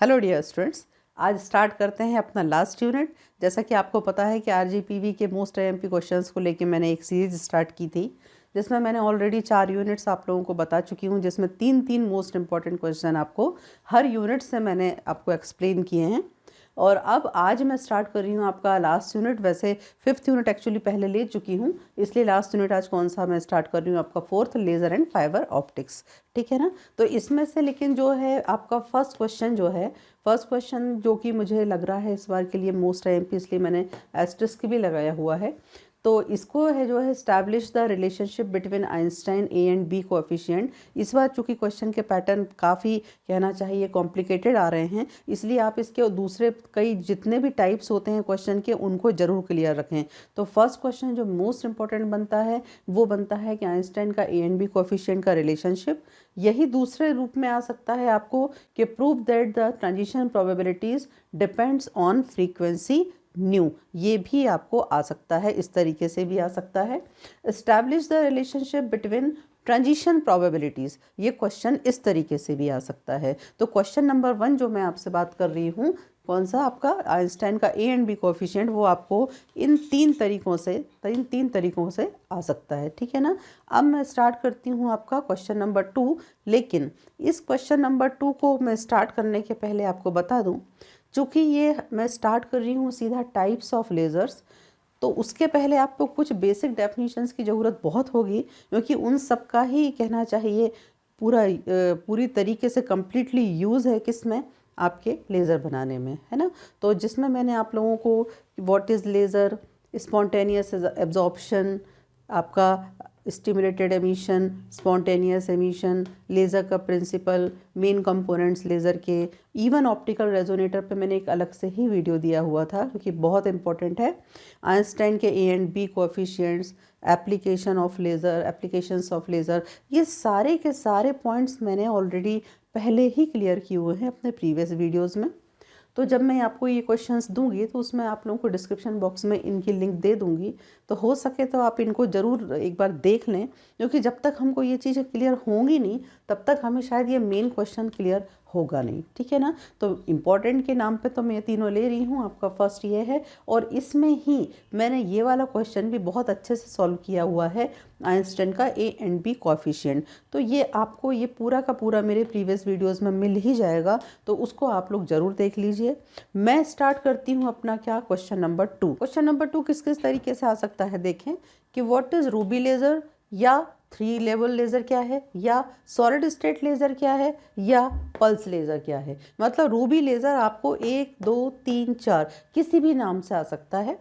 Hello dear students, आज start करते हैं अपना लास्ट यूनिट। जैसा कि आपको पता है कि आरजीपीवी के मोस्ट आईएमपी क्वेश्चंस को लेके मैंने एक सीरीज स्टार्ट की थी, जिसमें मैंने ऑलरेडी 4 यूनिट्स आप लोगों को बता चुकी हूँ, जिसमें 3 मोस्ट इंपॉर्टेंट क्वेश्चन आपको हर यूनिट से मैंने आपको एक्सप्लेन किए हैं। और अब आज मैं स्टार्ट कर रही हूँ आपका लास्ट यूनिट। वैसे 5th यूनिट एक्चुअली पहले ले चुकी हूँ, इसलिए लास्ट यूनिट आज कौन सा मैं स्टार्ट कर रही हूँ, आपका 4th laser and fibre optics. ठीक है ना। तो इसमें से लेकिन जो है आपका फर्स्ट क्वेश्चन जो कि मुझे लग रहा है इस बार के लिए मोस्ट आईएमपी, इसलिए मैंने एस्टेरिस्क भी लगाया हुआ है। तो इसको है जो है establish the relationship between Einstein A and B coefficient. इस बार चूंकि क्वेश्चन के पैटर्न काफ़ी कहना चाहिए कॉम्प्लिकेटेड आ रहे हैं, इसलिए आप इसके दूसरे कई जितने भी टाइप्स होते हैं क्वेश्चन के उनको ज़रूर क्लियर रखें। तो फर्स्ट क्वेश्चन जो मोस्ट इंपॉर्टेंट बनता है वो बनता है कि आइंस्टाइन का ए एंड बी कोएफिशिएंट का रिलेशनशिप। यही दूसरे रूप में आ सकता है आपको कि prove that the transition probabilities depends on frequency new, ये भी आपको आ सकता है, इस तरीके से भी आ सकता है। Establish the relationship between transition probabilities, ये क्वेश्चन इस तरीके से भी आ सकता है। तो क्वेश्चन नंबर 1 जो मैं आपसे बात कर रही हूँ, कौन सा आपका आइंस्टाइन का ए एंड बी कोएफिशिएंट, वो आपको इन तीन तरीकों से आ सकता है। ठीक है ना। अब मैं स्टार्ट करती हूँ आपका क्वेश्चन नंबर 2। लेकिन इस क्वेश्चन नंबर 2 को मैं स्टार्ट करने के पहले आपको बता दूँ, चूँकि ये मैं स्टार्ट कर रही हूँ सीधा टाइप्स ऑफ लेज़र्स, तो उसके पहले आपको कुछ बेसिक डेफिनेशंस की ज़रूरत बहुत होगी, क्योंकि उन सब का ही कहना चाहिए पूरी तरीके से कम्प्लीटली यूज़ है किस में, आपके लेज़र बनाने में, है ना। तो जिसमें मैंने आप लोगों को what is laser, spontaneous absorption, आपका stimulated emission, spontaneous emission, laser का प्रिंसिपल, मेन कंपोनेंट्स लेज़र के, इवन ऑप्टिकल रेजोनेटर पे मैंने एक अलग से ही वीडियो दिया हुआ था क्योंकि बहुत इंपॉर्टेंट है। आइंस्टाइन के A and B coefficients, applications of laser, ये सारे के सारे पॉइंट्स मैंने ऑलरेडी पहले ही क्लियर किए हुए हैं अपने प्रीवियस वीडियोज़ में। तो जब मैं आपको ये क्वेश्चंस दूंगी तो उसमें आप लोगों को डिस्क्रिप्शन बॉक्स में इनकी लिंक दे दूंगी, तो हो सके तो आप इनको ज़रूर एक बार देख लें, क्योंकि जब तक हमको ये चीज़ें क्लियर होंगी नहीं तब तक हमें शायद ये मेन क्वेश्चन क्लियर होगा नहीं। ठीक है ना। तो इम्पॉर्टेंट के नाम पे तो मैं तीनों ले रही हूँ। आपका फर्स्ट ये है, और इसमें ही मैंने ये वाला क्वेश्चन भी बहुत अच्छे से सॉल्व किया हुआ है, आइंस्टाइन का ए एंड बी कोएफिशिएंट। तो ये आपको ये पूरा का पूरा मेरे प्रीवियस वीडियोस में मिल ही जाएगा, तो उसको आप लोग ज़रूर देख लीजिए। मैं स्टार्ट करती हूँ अपना क्या क्वेश्चन नंबर 2। क्वेश्चन नंबर 2 किस किस तरीके से आ सकता है, देखें कि व्हाट इज़ रूबी लेज़र, या 3 लेवल लेज़र क्या है, या सॉलिड स्टेट लेज़र क्या है, या पल्स लेज़र क्या है। मतलब रूबी लेज़र आपको 1 2 3 4 किसी भी नाम से आ सकता है,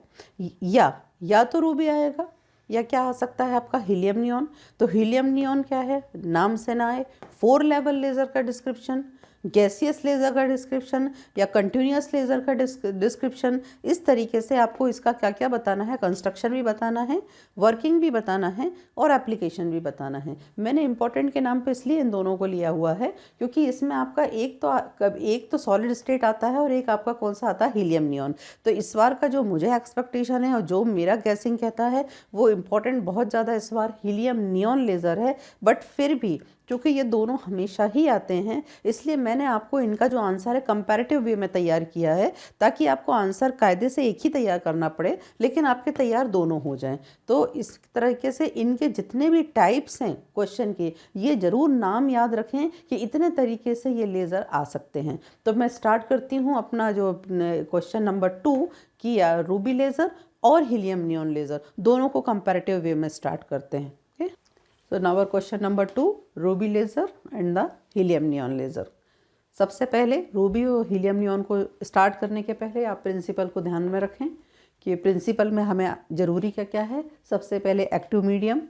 या तो रूबी आएगा, या क्या आ सकता है आपका हीलियम नियॉन। तो हीलियम नियॉन क्या है, नाम से ना आए, 4 लेवल लेज़र का डिस्क्रिप्शन, गैसियस लेज़र का डिस्क्रिप्शन, या कंटिन्यूस लेज़र का डिस्क्रिप्शन। इस तरीके से आपको इसका क्या क्या बताना है, कंस्ट्रक्शन भी बताना है, वर्किंग भी बताना है, और एप्लीकेशन भी बताना है। मैंने इंपॉर्टेंट के नाम पे इसलिए इन दोनों को लिया हुआ है क्योंकि इसमें आपका एक तो सॉलिड स्टेट आता है और एक आपका कौन सा आता है, हीलियम नियॉन। तो इस बार का जो मुझे एक्सपेक्टेशन है और जो मेरा गैसिंग कहता है वो इम्पॉर्टेंट बहुत ज़्यादा इस बार हीलियम नियॉन लेज़र है। बट फिर भी क्योंकि ये दोनों हमेशा ही आते हैं, इसलिए मैंने आपको इनका जो आंसर है कंपैरेटिव वे में तैयार किया है, ताकि आपको आंसर कायदे से एक ही तैयार करना पड़े लेकिन आपके तैयार दोनों हो जाएं। तो इस तरीके से इनके जितने भी टाइप्स हैं क्वेश्चन के, ये ज़रूर नाम याद रखें कि इतने तरीके से ये लेज़र आ सकते हैं। तो मैं स्टार्ट करती हूँ अपना जो क्वेश्चन नंबर 2 की, रूबी लेज़र और हीलियम नियॉन लेज़र दोनों को कंपैरेटिव वे में स्टार्ट करते हैं। So now our question number 2, Ruby laser and the helium neon laser. सबसे पहले रूबी और हीलियम नियॉन को स्टार्ट करने के पहले आप प्रिंसिपल को ध्यान में रखें कि प्रिंसिपल में हमें ज़रूरी क्या क्या है। सबसे पहले active medium,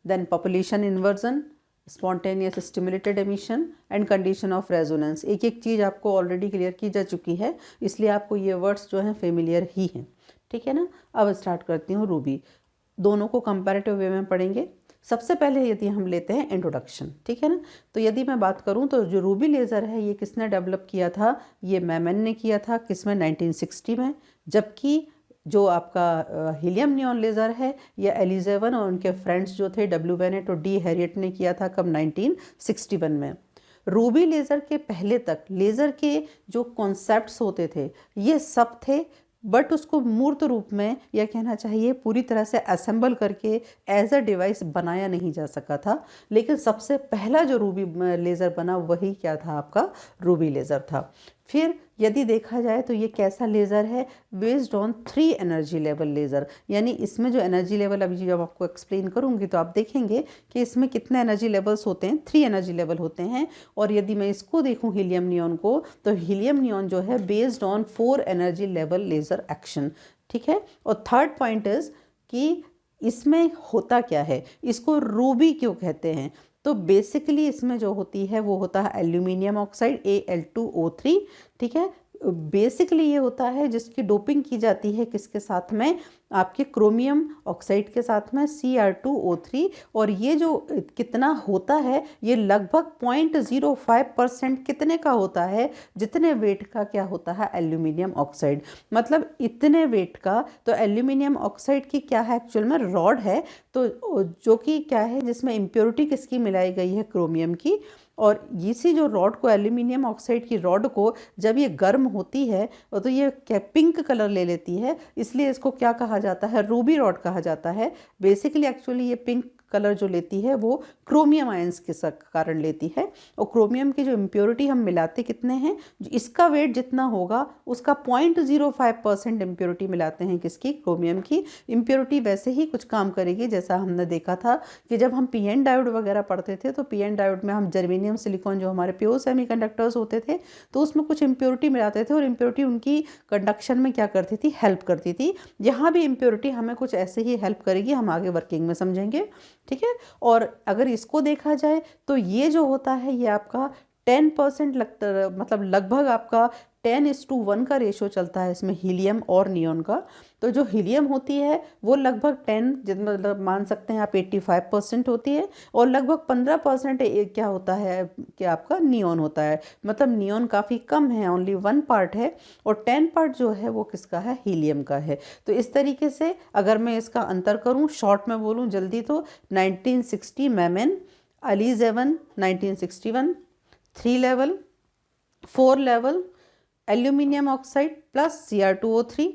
then population inversion, spontaneous stimulated emission and condition of resonance. एक एक चीज़ आपको ऑलरेडी क्लियर की जा चुकी है, इसलिए आपको ये वर्ड्स जो हैं फेमिलियर ही हैं। ठीक है ना। अब स्टार्ट करती हूँ रूबी, दोनों को कंपैरेटिव वे में पढ़ेंगे। सबसे पहले यदि हम लेते हैं इंट्रोडक्शन, ठीक है ना। तो यदि मैं बात करूं तो जो रूबी लेज़र है ये किसने डेवलप किया था, ये मैमन ने किया था, किसमें 1960 में। जबकि जो आपका हीलियम नियॉन लेज़र है ये एलिजेवन और उनके फ्रेंड्स जो थे डब्ल्यू वेनेट और डी हैरियट ने किया था, कब, 1961 में। रूबी लेज़र के पहले तक लेज़र के जो कॉन्सेप्ट्स होते थे ये सब थे, बट उसको मूर्त रूप में या कहना चाहिए पूरी तरह से असेंबल करके एज अ डिवाइस बनाया नहीं जा सका था। लेकिन सबसे पहला जो रूबी लेज़र बना वही क्या था, आपका रूबी लेज़र था। फिर यदि देखा जाए तो ये कैसा लेज़र है, based on 3 energy level laser, यानी इसमें जो एनर्जी लेवल अभी जब आपको एक्सप्लेन करूँगी तो आप देखेंगे कि इसमें कितने एनर्जी लेवल्स होते हैं, 3 एनर्जी लेवल होते हैं। और यदि मैं इसको देखूँ हीलियम नियॉन को, तो हीलियम नियॉन जो है based on 4 energy level laser action, ठीक है। और थर्ड पॉइंट इज़ कि इसमें होता क्या है, इसको रूबी क्यों कहते हैं। तो बेसिकली इसमें जो होती है वो होता है एल्यूमिनियम ऑक्साइड Al2O3, ठीक है। बेसिकली ये होता है जिसकी डोपिंग की जाती है किसके साथ में, आपके क्रोमियम ऑक्साइड के साथ में Cr2O3। और ये जो कितना होता है ये लगभग 0.05% कितने का होता है, जितने वेट का क्या होता है एल्यूमिनियम ऑक्साइड, मतलब इतने वेट का। तो एल्यूमिनियम ऑक्साइड की क्या है एक्चुअल में रॉड है, तो जो कि क्या है जिसमें इम्प्योरिटी किसकी मिलाई गई है, क्रोमियम की। और इसी जो रॉड को, एल्यूमिनियम ऑक्साइड की रॉड को जब ये गर्म होती है तो ये पिंक कलर ले लेती है, इसलिए इसको क्या कहा जाता है, रूबी रॉड कहा जाता है। बेसिकली एक्चुअली ये पिंक कलर जो लेती है वो क्रोमियम आयंस के कारण लेती है। और क्रोमियम की जो इम्प्योरिटी हम मिलाते कितने हैं, इसका वेट जितना होगा उसका 0.05% इम्प्योरिटी मिलाते हैं किसकी, क्रोमियम की। इम्प्योरिटी वैसे ही कुछ काम करेगी जैसा हमने देखा था कि जब हम पीएन डायोड वगैरह पढ़ते थे तो पीएन डायोड में हम जर्मेनियम सिलिकॉन जो हमारे प्योर सेमीकंडक्टर्स होते थे तो उसमें कुछ इम्प्योरिटी मिलाते थे और इम्प्योरिटी उनकी कंडक्शन में क्या करती थी, हेल्प करती थी। यहाँ भी इम्प्योरिटी हमें कुछ ऐसे ही हेल्प करेगी, हम आगे वर्किंग में समझेंगे, ठीक है। और अगर इसको देखा जाए तो ये जो होता है ये आपका 10% लगता, मतलब लगभग आपका 10:1 का रेशो चलता है इसमें हीलियम और नियॉन का। तो जो हीलियम होती है वो लगभग 10, मतलब मान सकते हैं आप 85% होती है, और लगभग 15% क्या होता है कि आपका नियॉन होता है। मतलब नियॉन काफ़ी कम है, ओनली 1 पार्ट है, और 10 पार्ट जो है वो किसका है, हीलियम का है। तो इस तरीके से अगर मैं इसका अंतर करूँ, शॉर्ट में बोलूँ जल्दी, तो 1960 मेमेन, अलीज़ेवन 1961, 3 level, 4 level, aluminium oxide plus Cr2O3,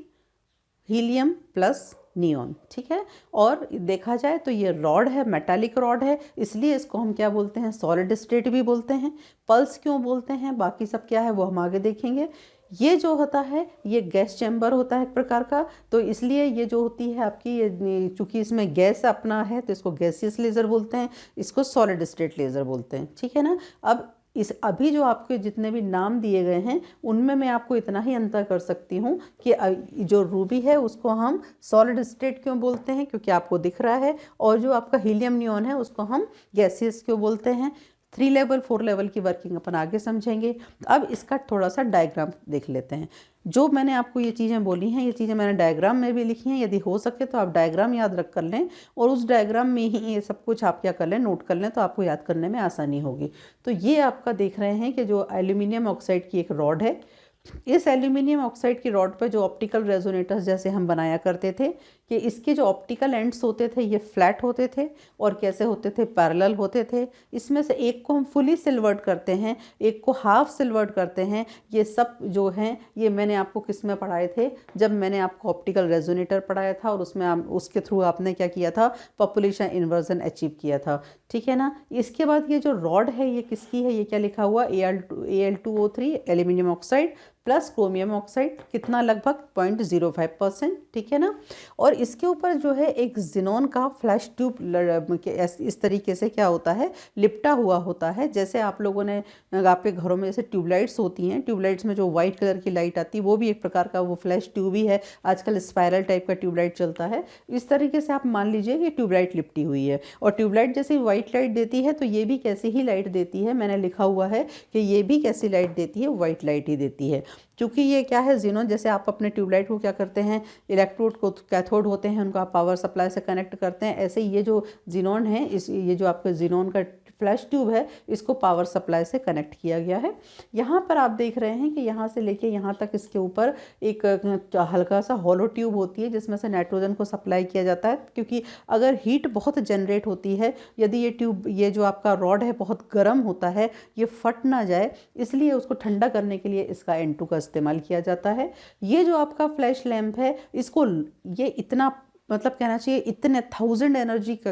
helium plus neon, ठीक है। और देखा जाए तो ये रॉड है, मेटालिक रॉड है, इसलिए इसको हम क्या बोलते हैं, सॉलिड स्टेट भी बोलते हैं। पल्स क्यों बोलते हैं, बाकी सब क्या है वो हम आगे देखेंगे। ये जो होता है ये गैस चैम्बर होता है एक प्रकार का, तो इसलिए ये जो होती है आपकी, चूँकि इसमें गैस अपना है तो इसको गैसियस लेज़र बोलते हैं, इसको सॉलिड स्टेट लेज़र बोलते हैं, ठीक है ना। अब इस अभी जो आपके जितने भी नाम दिए गए हैं उनमें मैं आपको इतना ही अंतर कर सकती हूँ कि जो रूबी है उसको हम सॉलिड स्टेट क्यों बोलते हैं, क्योंकि आपको दिख रहा है, और जो आपका हीलियम नियॉन है उसको हम गैसियस क्यों बोलते हैं। 3 लेवल 4 लेवल की वर्किंग अपन आगे समझेंगे। अब इसका थोड़ा सा डायग्राम देख लेते हैं। जो मैंने आपको ये चीज़ें बोली हैं ये चीज़ें मैंने डायग्राम में भी लिखी हैं, यदि हो सके तो आप डायग्राम याद रख कर लें और उस डायग्राम में ही ये सब कुछ आप क्या कर लें, नोट कर लें, तो आपको याद करने में आसानी होगी। तो ये आपका देख रहे हैं कि जो एल्यूमिनियम ऑक्साइड की एक रॉड है, इस एल्यूमिनियम ऑक्साइड की रॉड पर जो ऑप्टिकल रेजोनेटर्स जैसे हम बनाया करते थे कि इसके जो ऑप्टिकल एंड्स होते थे ये फ्लैट होते थे और कैसे होते थे, पैरेलल होते थे। इसमें से एक को हम फुली सिल्वर्ड करते हैं, एक को हाफ सिल्वर्ड करते हैं। ये सब जो हैं ये मैंने आपको किस में पढ़ाए थे, जब मैंने आपको ऑप्टिकल रेजोनेटर पढ़ाया था और उसमें उसके थ्रू आपने क्या किया था, पॉपुलेशन इन्वर्जन अचीव किया था, ठीक है ना। इसके बाद ये जो रॉड है ये किसकी है, ये क्या लिखा हुआ, Al2O3 aluminium oxide plus chromium oxide, कितना, लगभग 0.05%, ठीक है ना। और इसके ऊपर जो है एक जिनोन का फ्लैश ट्यूब इस तरीके से क्या होता है, लिपटा हुआ होता है। जैसे आप लोगों ने आपके घरों में जैसे ट्यूबलाइट्स होती हैं, ट्यूबलाइट्स में जो वाइट कलर की लाइट आती है वो भी एक प्रकार का वो फ्लैश ट्यूब ही है। आजकल स्पायरल टाइप का ट्यूबलाइट चलता है। इस तरीके से आप मान लीजिए कि ट्यूबलाइट लिपटी हुई है, और ट्यूबलाइट जैसे वाइट लाइट देती है तो ये भी कैसी ही लाइट देती है, मैंने लिखा हुआ है कि ये भी कैसी लाइट देती है, वाइट लाइट ही देती है। क्योंकि ये क्या है, जिनोन, जैसे आप अपने ट्यूबलाइट को क्या करते हैं, इलेक्ट्रोड को कैथोड होते हैं उनको आप पावर सप्लाई से कनेक्ट करते हैं, ऐसे ये जो जिनोन है, ये जो आपका जिनोन का फ्लैश ट्यूब है इसको पावर सप्लाई से कनेक्ट किया गया है। यहाँ पर आप देख रहे हैं कि यहाँ से लेके यहाँ तक इसके ऊपर एक हल्का सा हॉलो ट्यूब होती है जिसमें से नाइट्रोजन को सप्लाई किया जाता है, क्योंकि अगर हीट बहुत जनरेट होती है, यदि ये ट्यूब, ये जो आपका रॉड है बहुत गर्म होता है, ये फट ना जाए, इसलिए उसको ठंडा करने के लिए इसका N2 का इस्तेमाल किया जाता है। ये जो आपका फ्लैश लैम्प है इसको ये इतना मतलब कहना चाहिए इतने 1000 एनर्जी का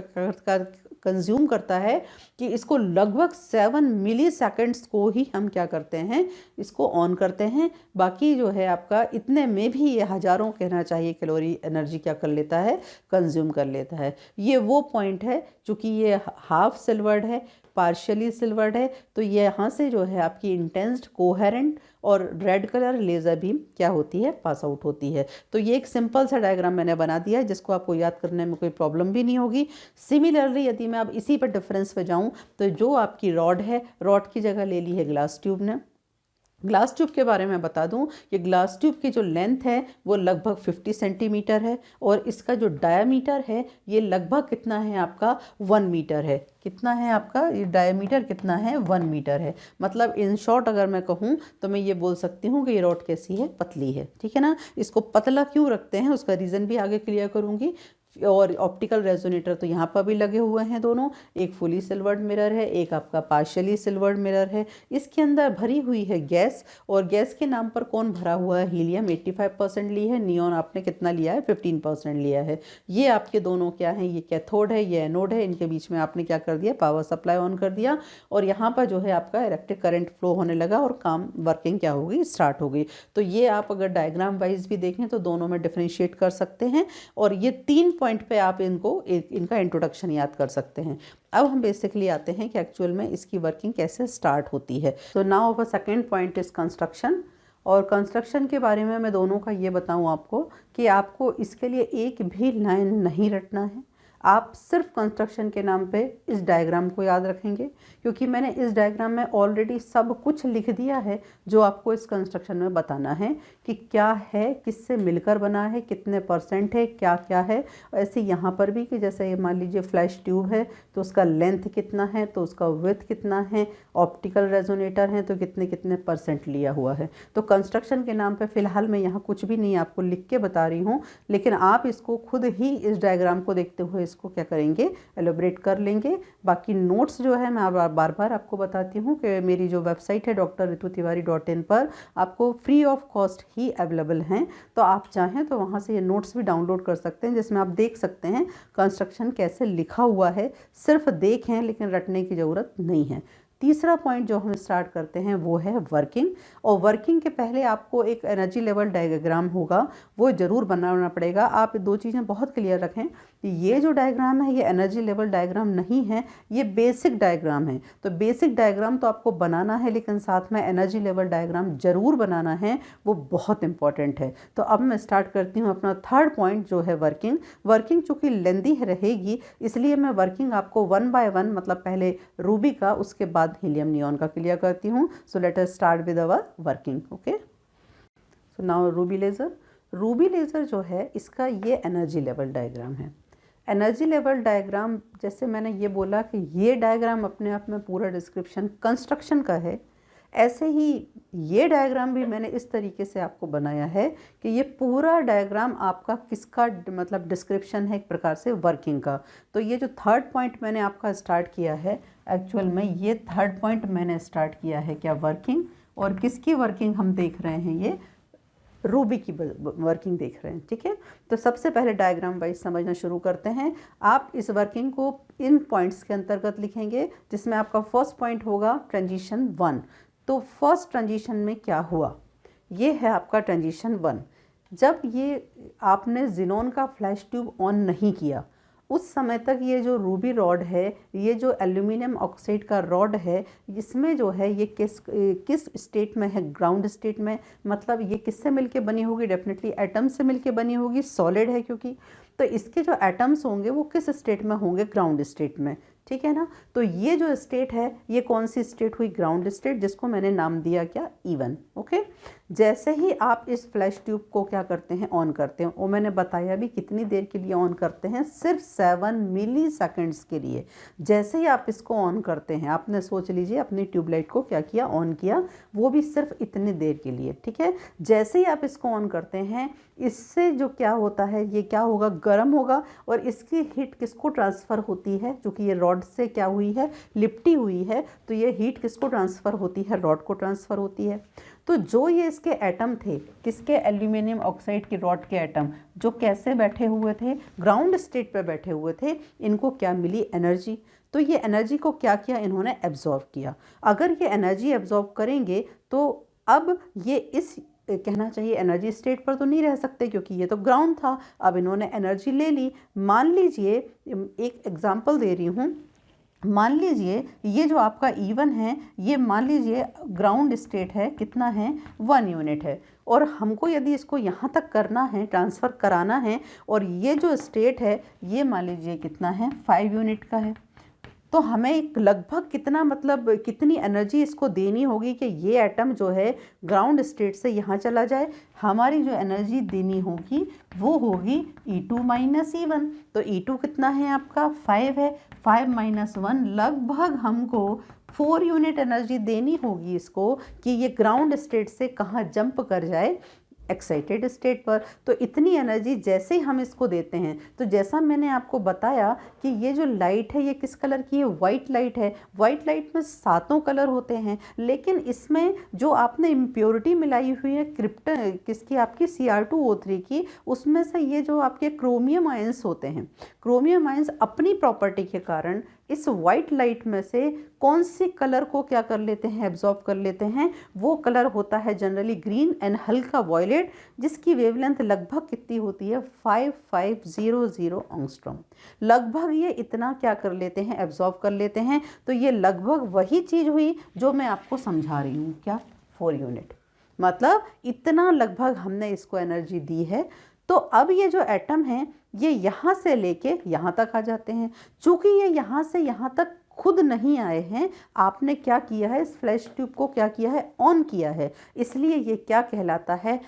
कंज्यूम करता है कि इसको लगभग 7 मिली सेकेंड्स को ही हम क्या करते हैं, इसको ऑन करते हैं। बाकी जो है आपका इतने में भी ये हज़ारों कहना चाहिए कैलोरी एनर्जी क्या कर लेता है, कंज्यूम कर लेता है। ये वो पॉइंट है चूँकि ये हाफ सिल्वर्ड है, पार्शियली सिल्वर्ड है, तो ये यहाँ से जो है आपकी इंटेंस्ड कोहेरेंट और रेड कलर लेज़र बीम क्या होती है, पास आउट होती है। तो ये एक सिंपल सा डायग्राम मैंने बना दिया है जिसको आपको याद करने में कोई प्रॉब्लम भी नहीं होगी। सिमिलरली यदि मैं अब इसी पर डिफरेंस पे जाऊँ तो जो आपकी रॉड है, रॉड की जगह ले ली है ग्लास ट्यूब ने। ग्लास ट्यूब के बारे में बता दूं कि ग्लास ट्यूब की जो लेंथ है वो लगभग 50 सेंटीमीटर है और इसका जो डायामीटर है ये लगभग कितना है आपका 1 मीटर है। कितना है आपका ये डायामीटर, कितना है 1 मीटर है। मतलब इन शॉर्ट अगर मैं कहूँ तो मैं ये बोल सकती हूँ कि ये रॉड कैसी है, पतली है, ठीक है ना। इसको पतला क्यों रखते हैं उसका रीज़न भी आगे क्लियर करूँगी। और ऑप्टिकल रेजोनेटर तो यहाँ पर भी लगे हुए हैं दोनों, एक फुली सिल्वर्ड मिरर है, एक आपका पार्शियली सिल्वर्ड मिरर है। इसके अंदर भरी हुई है गैस, और गैस के नाम पर कौन भरा हुआ है, हीलियम 85% ली है, नियॉन आपने कितना लिया है 15% लिया है। ये आपके दोनों क्या हैं, ये कैथोड है, ये एनोड है, इनके बीच में आपने क्या कर दिया, पावर सप्लाई ऑन कर दिया और यहाँ पर जो है आपका इलेक्ट्रिक करंट फ्लो होने लगा और काम वर्किंग क्या हो गई, स्टार्ट हो गई। तो ये आप अगर डायग्राम वाइज भी देखें तो दोनों में डिफ्रेंशिएट कर सकते हैं और ये 3 पॉइंट पे आप इनका इंट्रोडक्शन याद कर सकते हैं। अब हम बेसिकली आते हैं कि एक्चुअल में इसकी वर्किंग कैसे स्टार्ट होती है। तो now our second point is construction. और कंस्ट्रक्शन के बारे में मैं दोनों का ये बताऊं आपको कि आपको इसके लिए एक भी लाइन नहीं रटना है। आप सिर्फ कंस्ट्रक्शन के नाम पे इस डायग्राम को याद रखेंगे, क्योंकि मैंने इस डायग्राम में ऑलरेडी सब कुछ लिख दिया है जो आपको इस कंस्ट्रक्शन में बताना है कि क्या है, किससे मिलकर बना है, कितने % है, क्या क्या है। ऐसे यहाँ पर भी कि जैसे ये मान लीजिए फ्लैश ट्यूब है तो उसका लेंथ कितना है, तो उसका विड्थ कितना है, ऑप्टिकल रेजोनेटर है तो कितने कितने % लिया हुआ है। तो कंस्ट्रक्शन के नाम पर फ़िलहाल मैं यहाँ कुछ भी नहीं आपको लिख के बता रही हूँ, लेकिन आप इसको खुद ही इस डायग्राम को देखते हुए इसको क्या करेंगे, एलोबरेट कर लेंगे। बाकी नोट्स जो है मैं बार बार आपको बताती हूँ कि मेरी जो वेबसाइट है drritutiwari.in पर आपको free of cost he available हैं। तो आप चाहें तो वहाँ से ये नोट्स भी डाउनलोड कर सकते हैं जिसमें आप देख सकते हैं कंस्ट्रक्शन कैसे लिखा हुआ है। सिर्फ देखें लेकिन रटने की ज़रूरत नहीं है। तीसरा पॉइंट जो हम स्टार्ट करते हैं वो है वर्किंग। और वर्किंग के पहले आपको एक एनर्जी लेवल डायग्राम होगा, वो ज़रूर बनाना पड़ेगा। आप 2 चीज़ें बहुत क्लियर रखें कि ये जो डायग्राम है ये एनर्जी लेवल डायग्राम नहीं है, ये बेसिक डायग्राम है। तो बेसिक डायग्राम तो आपको बनाना है, लेकिन साथ में एनर्जी लेवल डायग्राम ज़रूर बनाना है, वो बहुत इंपॉर्टेंट है। तो अब मैं स्टार्ट करती हूँ अपना थर्ड पॉइंट जो है वर्किंग। वर्किंग चूँकि लेंदी रहेगी इसलिए मैं वर्किंग आपको 1 बाय 1 मतलब पहले रूबी का, उसके बाद हीलियम नियॉन का क्लियर करती हूँ। So let us start with our working. Okay, so now Ruby laser. Ruby laser जो है इसका ये एनर्जी लेवल डायग्राम है। एनर्जी लेवल डायग्राम, जैसे मैंने ये बोला कि ये डायग्राम अपने आप में पूरा डिस्क्रिप्शन कंस्ट्रक्शन का है, ऐसे ही ये डायग्राम भी मैंने इस तरीके से आपको बनाया है कि ये पूरा डायग्राम आपका किसका मतलब डिस्क्रिप्शन है, एक प्रकार से वर्किंग का। तो ये जो थर्ड पॉइंट मैंने आपका स्टार्ट किया है, एक्चुअल में ये थर्ड पॉइंट मैंने स्टार्ट किया है क्या, वर्किंग। और किसकी वर्किंग हम देख रहे हैं, ये रूबी की वर्किंग देख रहे हैं, ठीक है। तो सबसे पहले डायग्राम वाइज समझना शुरू करते हैं। आप इस वर्किंग को इन पॉइंट्स के अंतर्गत लिखेंगे, जिसमें आपका फर्स्ट पॉइंट होगा ट्रांजिशन 1। तो फर्स्ट ट्रांजिशन में क्या हुआ, ये है आपका ट्रांजिशन 1। जब ये आपने ज़ीनोन का फ्लैश ट्यूब ऑन नहीं किया, उस समय तक ये जो रूबी रॉड है, ये जो एल्यूमिनियम ऑक्साइड का रॉड है, इसमें जो है ये किस स्टेट में है, ग्राउंड स्टेट में। मतलब ये किससे मिलके बनी होगी, डेफिनेटली एटम से मिलके बनी होगी, सॉलिड है क्योंकि। तो इसके जो एटम्स होंगे वो किस स्टेट में होंगे, ग्राउंड स्टेट में। ठीक है ना। तो ये जो स्टेट है ये कौन सी स्टेट हुई, ग्राउंड स्टेट, जिसको मैंने नाम दिया क्या, E1। ओके, जैसे ही आप इस फ्लैश ट्यूब को क्या करते हैं, ऑन करते हैं, और मैंने बताया भी कितनी देर के लिए ऑन करते हैं, सिर्फ 7 मिली सेकेंड्स के लिए। जैसे ही आप इसको ऑन करते हैं, आपने सोच लीजिए अपनी ट्यूबलाइट को क्या किया, ऑन किया, वो भी सिर्फ इतनी देर के लिए, ठीक है। जैसे ही आप इसको ऑन करते हैं, इससे जो क्या होता है, ये क्या होगा, गर्म होगा, और इसकी हीट किसको ट्रांसफ़र होती है, चूँकि ये रॉड से क्या हुई है, लिपटी हुई है, तो ये हीट किसको ट्रांसफ़र होती है, रॉड को ट्रांसफ़र होती है। तो जो ये इसके एटम थे, किसके, एल्यूमिनियम ऑक्साइड की रॉड के एटम, जो कैसे बैठे हुए थे, ग्राउंड स्टेट पे बैठे हुए थे, इनको क्या मिली, एनर्जी। तो ये एनर्जी को क्या किया, इन्होंने एब्जॉर्व किया। अगर ये एनर्जी एब्जॉर्व करेंगे तो अब ये इस कहना चाहिए एनर्जी स्टेट पर तो नहीं रह सकते, क्योंकि ये तो ग्राउंड था। अब इन्होंने एनर्जी ले ली। मान लीजिए, एक एग्जांपल दे रही हूँ, मान लीजिए ये जो आपका E1 है, ये मान लीजिए ग्राउंड स्टेट है, कितना है, 1 यूनिट है, और हमको यदि इसको यहाँ तक करना है, ट्रांसफ़र कराना है, और ये जो स्टेट है ये मान लीजिए कितना है, 5 यूनिट का है, तो हमें एक लगभग कितना, मतलब कितनी एनर्जी इसको देनी होगी कि ये एटम जो है ग्राउंड स्टेट से यहाँ चला जाए। हमारी जो एनर्जी देनी होगी वो होगी E2 माइनस E1। तो E2 कितना है आपका, 5 है, 5 माइनस 1, लगभग हमको 4 यूनिट एनर्जी देनी होगी इसको, कि ये ग्राउंड स्टेट से कहाँ जंप कर जाए, एक्साइटेड स्टेट पर। तो इतनी एनर्जी जैसे ही हम इसको देते हैं, तो जैसा मैंने आपको बताया कि ये जो लाइट है ये किस कलर की है, वाइट लाइट है। वाइट लाइट में 7 कलर होते हैं, लेकिन इसमें जो आपने इम्प्योरिटी मिलाई हुई है क्रिप्टन किसकी, आपकी Cr2O3 की, उसमें से ये जो आपके क्रोमियम आयंस होते हैं, क्रोमियम आयंस अपनी प्रॉपर्टी के कारण इस वाइट लाइट में से कौन सी कलर को क्या कर लेते हैं, एब्जॉर्ब कर लेते हैं। वो कलर होता है जनरली ग्रीन एंड हल्का वॉयलेट, जिसकी वेवलेंथ लगभग कितनी होती है, 5500 एंगस्ट्रॉम। लगभग ये इतना क्या कर लेते हैं, एब्जॉर्ब कर लेते हैं। तो ये लगभग वही चीज़ हुई जो मैं आपको समझा रही हूँ, क्या, 4 यूनिट, मतलब इतना लगभग हमने इसको एनर्जी दी है। तो अब ये जो एटम हैं ये यहाँ से लेके यहाँ तक आ जाते हैं। चूँकि ये यहाँ से यहाँ तक खुद नहीं आए हैं, आपने क्या किया है, इस फ्लैश ट्यूब को क्या किया है, ऑन किया है, इसलिए ये क्या कहलाता है,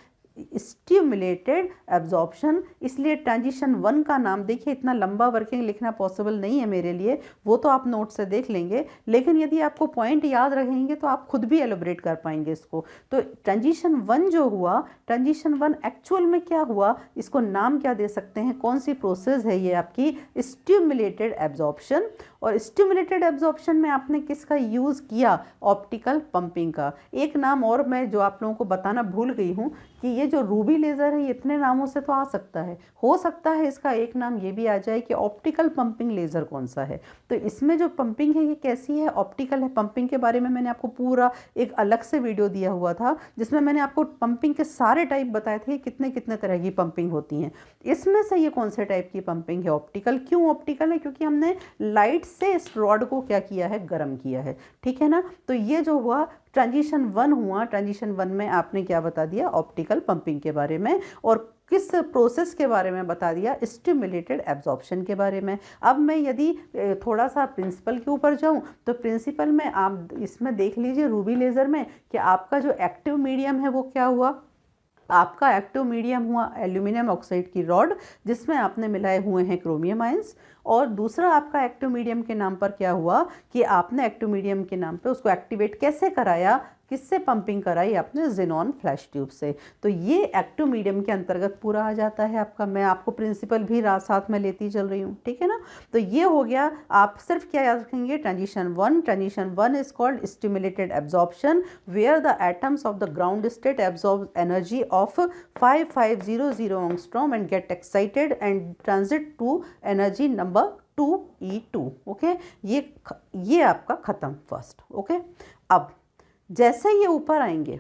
स्टिमुलेटेड एब्जॉर्प्शन। इसलिए ट्रांजिशन 1 का नाम, देखिए इतना लंबा वर्किंग लिखना पॉसिबल नहीं है मेरे लिए, वो तो आप नोट से देख लेंगे, लेकिन यदि आपको पॉइंट याद रहेंगे तो आप खुद भी एलोबरेट कर पाएंगे इसको। तो ट्रांजिशन 1 जो हुआ, ट्रांजिशन 1 एक्चुअल में क्या हुआ, इसको नाम क्या दे सकते हैं, कौन सी प्रोसेस है ये, आपकी स्टिमुलेटेड एब्जॉर्प्शन। और स्टिमुलेटेड एब्जॉर्प्शन में आपने किसका यूज़ किया, ऑप्टिकल पंपिंग का। एक नाम और मैं जो आप लोगों को बताना भूल गई हूँ कि ये जो रूबी लेज़र है, इतने नामों से तो आ सकता है, हो सकता है इसका एक नाम ये भी आ जाए कि ऑप्टिकल पंपिंग लेज़र कौन सा है। तो इसमें जो पंपिंग है ये कैसी है, ऑप्टिकल है। पंपिंग के बारे में मैंने आपको पूरा एक अलग से वीडियो दिया हुआ था, जिसमें मैंने आपको पंपिंग के सारे टाइप बताए थे, कितने कितने तरह की पंपिंग होती हैं। इसमें से ये कौन से टाइप की पंपिंग है, ऑप्टिकल। क्यों ऑप्टिकल है, क्योंकि हमने लाइट से इस रॉड को क्या किया है, गर्म किया है, ठीक है ना। तो ये जो हुआ ट्रांजिशन 1 हुआ, ट्रांजिशन 1 में आपने क्या बता दिया, ऑप्टिकल पंपिंग के बारे में, और किस प्रोसेस के बारे में बता दिया, स्टिमुलेटेड एब्जॉर्प्शन के बारे में। अब मैं यदि थोड़ा सा प्रिंसिपल के ऊपर जाऊं, तो प्रिंसिपल में आप इसमें देख लीजिए रूबी लेज़र में कि आपका जो एक्टिव मीडियम है वो क्या हुआ, आपका एक्टिव मीडियम हुआ एल्यूमिनियम ऑक्साइड की रॉड, जिसमें आपने मिलाए हुए हैं क्रोमियम आयंस। और दूसरा आपका एक्टिव मीडियम के नाम पर क्या हुआ कि आपने एक्टिव मीडियम के नाम पे उसको एक्टिवेट कैसे कराया, किससे पंपिंग कराई, आपने ज़ेनॉन फ्लैश ट्यूब से। तो ये एक्टिव मीडियम के अंतर्गत पूरा आ जाता है आपका। मैं आपको प्रिंसिपल भी साथ में लेती चल रही हूँ, ठीक है ना। तो ये हो गया, आप सिर्फ क्या याद रखेंगे, transition 1। Transition 1 is called stimulated absorption, where the atoms of the ground state absorb energy of 5500 angstrom and get excited and transit to energy number 2E2। Okay, ये आपका खत्म फर्स्ट। ओके, अब जैसे ये ऊपर आएंगे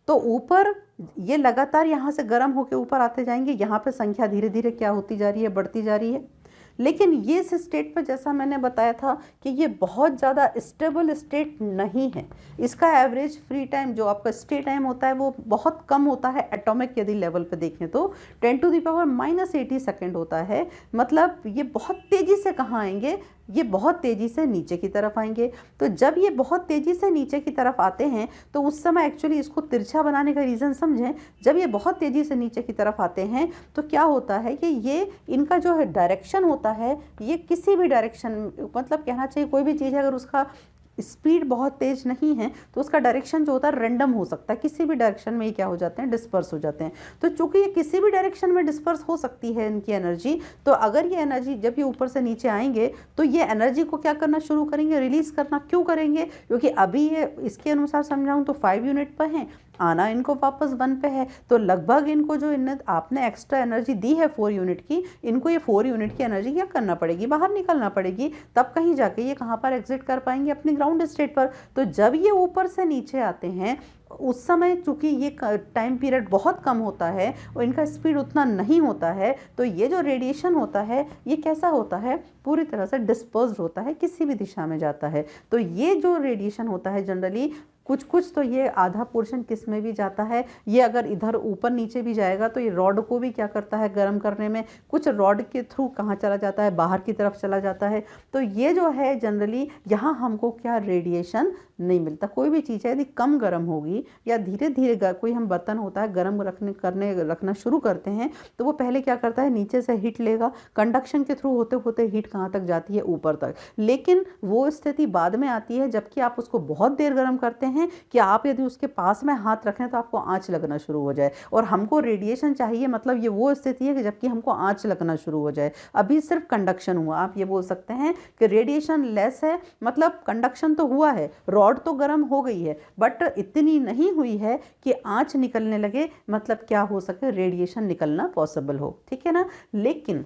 तो ऊपर ये लगातार यहाँ से गर्म होकर ऊपर आते जाएंगे, यहाँ पे संख्या धीरे धीरे क्या होती जा रही है, बढ़ती जा रही है। लेकिन ये इस स्टेट पर जैसा मैंने बताया था कि ये बहुत ज़्यादा स्टेबल स्टेट नहीं है। इसका एवरेज फ्री टाइम जो आपका स्टे टाइम होता है वो बहुत कम होता है। एटॉमिक यदि लेवल पे देखें तो 10⁻⁻80 सेकेंड होता है। मतलब ये बहुत तेज़ी से कहाँ आएंगे, ये बहुत तेज़ी से नीचे की तरफ आएंगे। तो जब ये बहुत तेज़ी से नीचे की तरफ आते हैं तो उस समय एक्चुअली इसको तिरछा बनाने का रीज़न समझें। जब ये बहुत तेज़ी से नीचे की तरफ आते हैं तो क्या होता है कि ये इनका जो है डायरेक्शन होता है, ये किसी भी डायरेक्शन, मतलब कहना चाहिए कोई भी चीज़ है अगर उसका स्पीड बहुत तेज नहीं है तो उसका डायरेक्शन जो होता है रैंडम हो सकता है, किसी भी डायरेक्शन में ये क्या हो जाते हैं, डिस्पर्स हो जाते हैं। तो चूंकि ये किसी भी डायरेक्शन में डिस्पर्स हो सकती है इनकी एनर्जी, तो अगर ये एनर्जी जब ये ऊपर से नीचे आएंगे तो ये एनर्जी को क्या करना शुरू करेंगे, रिलीज करना। क्यों करेंगे? क्योंकि अभी ये इसके अनुसार समझाऊं तो 5 यूनिट पर हैं, आना इनको वापस 1 पे है, तो लगभग इनको जो इन्हें आपने एक्स्ट्रा एनर्जी दी है 4 यूनिट की, इनको ये 4 यूनिट की एनर्जी क्या करना पड़ेगी, बाहर निकलना पड़ेगी। तब कहीं जाके ये कहाँ पर एग्जिट कर पाएंगे, अपनी ग्राउंड स्टेट पर। तो जब ये ऊपर से नीचे आते हैं उस समय चूंकि ये टाइम पीरियड बहुत कम होता है और इनका स्पीड उतना नहीं होता है, तो ये जो रेडिएशन होता है ये कैसा होता है, पूरी तरह से डिस्पर्स्ड होता है, किसी भी दिशा में जाता है। तो ये जो रेडिएशन होता है जनरली कुछ तो ये आधा पोर्शन किस में भी जाता है, ये अगर इधर ऊपर नीचे भी जाएगा तो ये रॉड को भी क्या करता है गर्म करने में, कुछ रॉड के थ्रू कहाँ चला जाता है, बाहर की तरफ चला जाता है। तो ये जो है जनरली यहाँ हमको क्या रेडिएशन नहीं मिलता। कोई भी चीज़ है यदि कम गर्म होगी या धीरे धीरे कोई हम बर्तन होता है गर्म रखना शुरू करते हैं तो वो पहले क्या करता है, नीचे से हीट लेगा, कंडक्शन के थ्रू होते होते हीट कहाँ तक जाती है, ऊपर तक। लेकिन वो स्थिति बाद में आती है जबकि आप उसको बहुत देर गर्म करते हैं कि आप यदि उसके पास में हाथ रखें तो आपको आंच लगना शुरू हो जाए। और हमको रेडिएशन चाहिए, मतलब ये वो स्थिति है कि जबकि हमको आंच लगना शुरू हो जाए। अभी सिर्फ कंडक्शन हुआ, आप ये बोल सकते हैं कि रेडिएशन लेस है, मतलब कंडक्शन तो हुआ है, रॉड तो गर्म हो गई है, बट इतनी नहीं हुई है कि आंच निकलने लगे, मतलब क्या हो सके, रेडिएशन निकलना पॉसिबल हो। ठीक है ना। लेकिन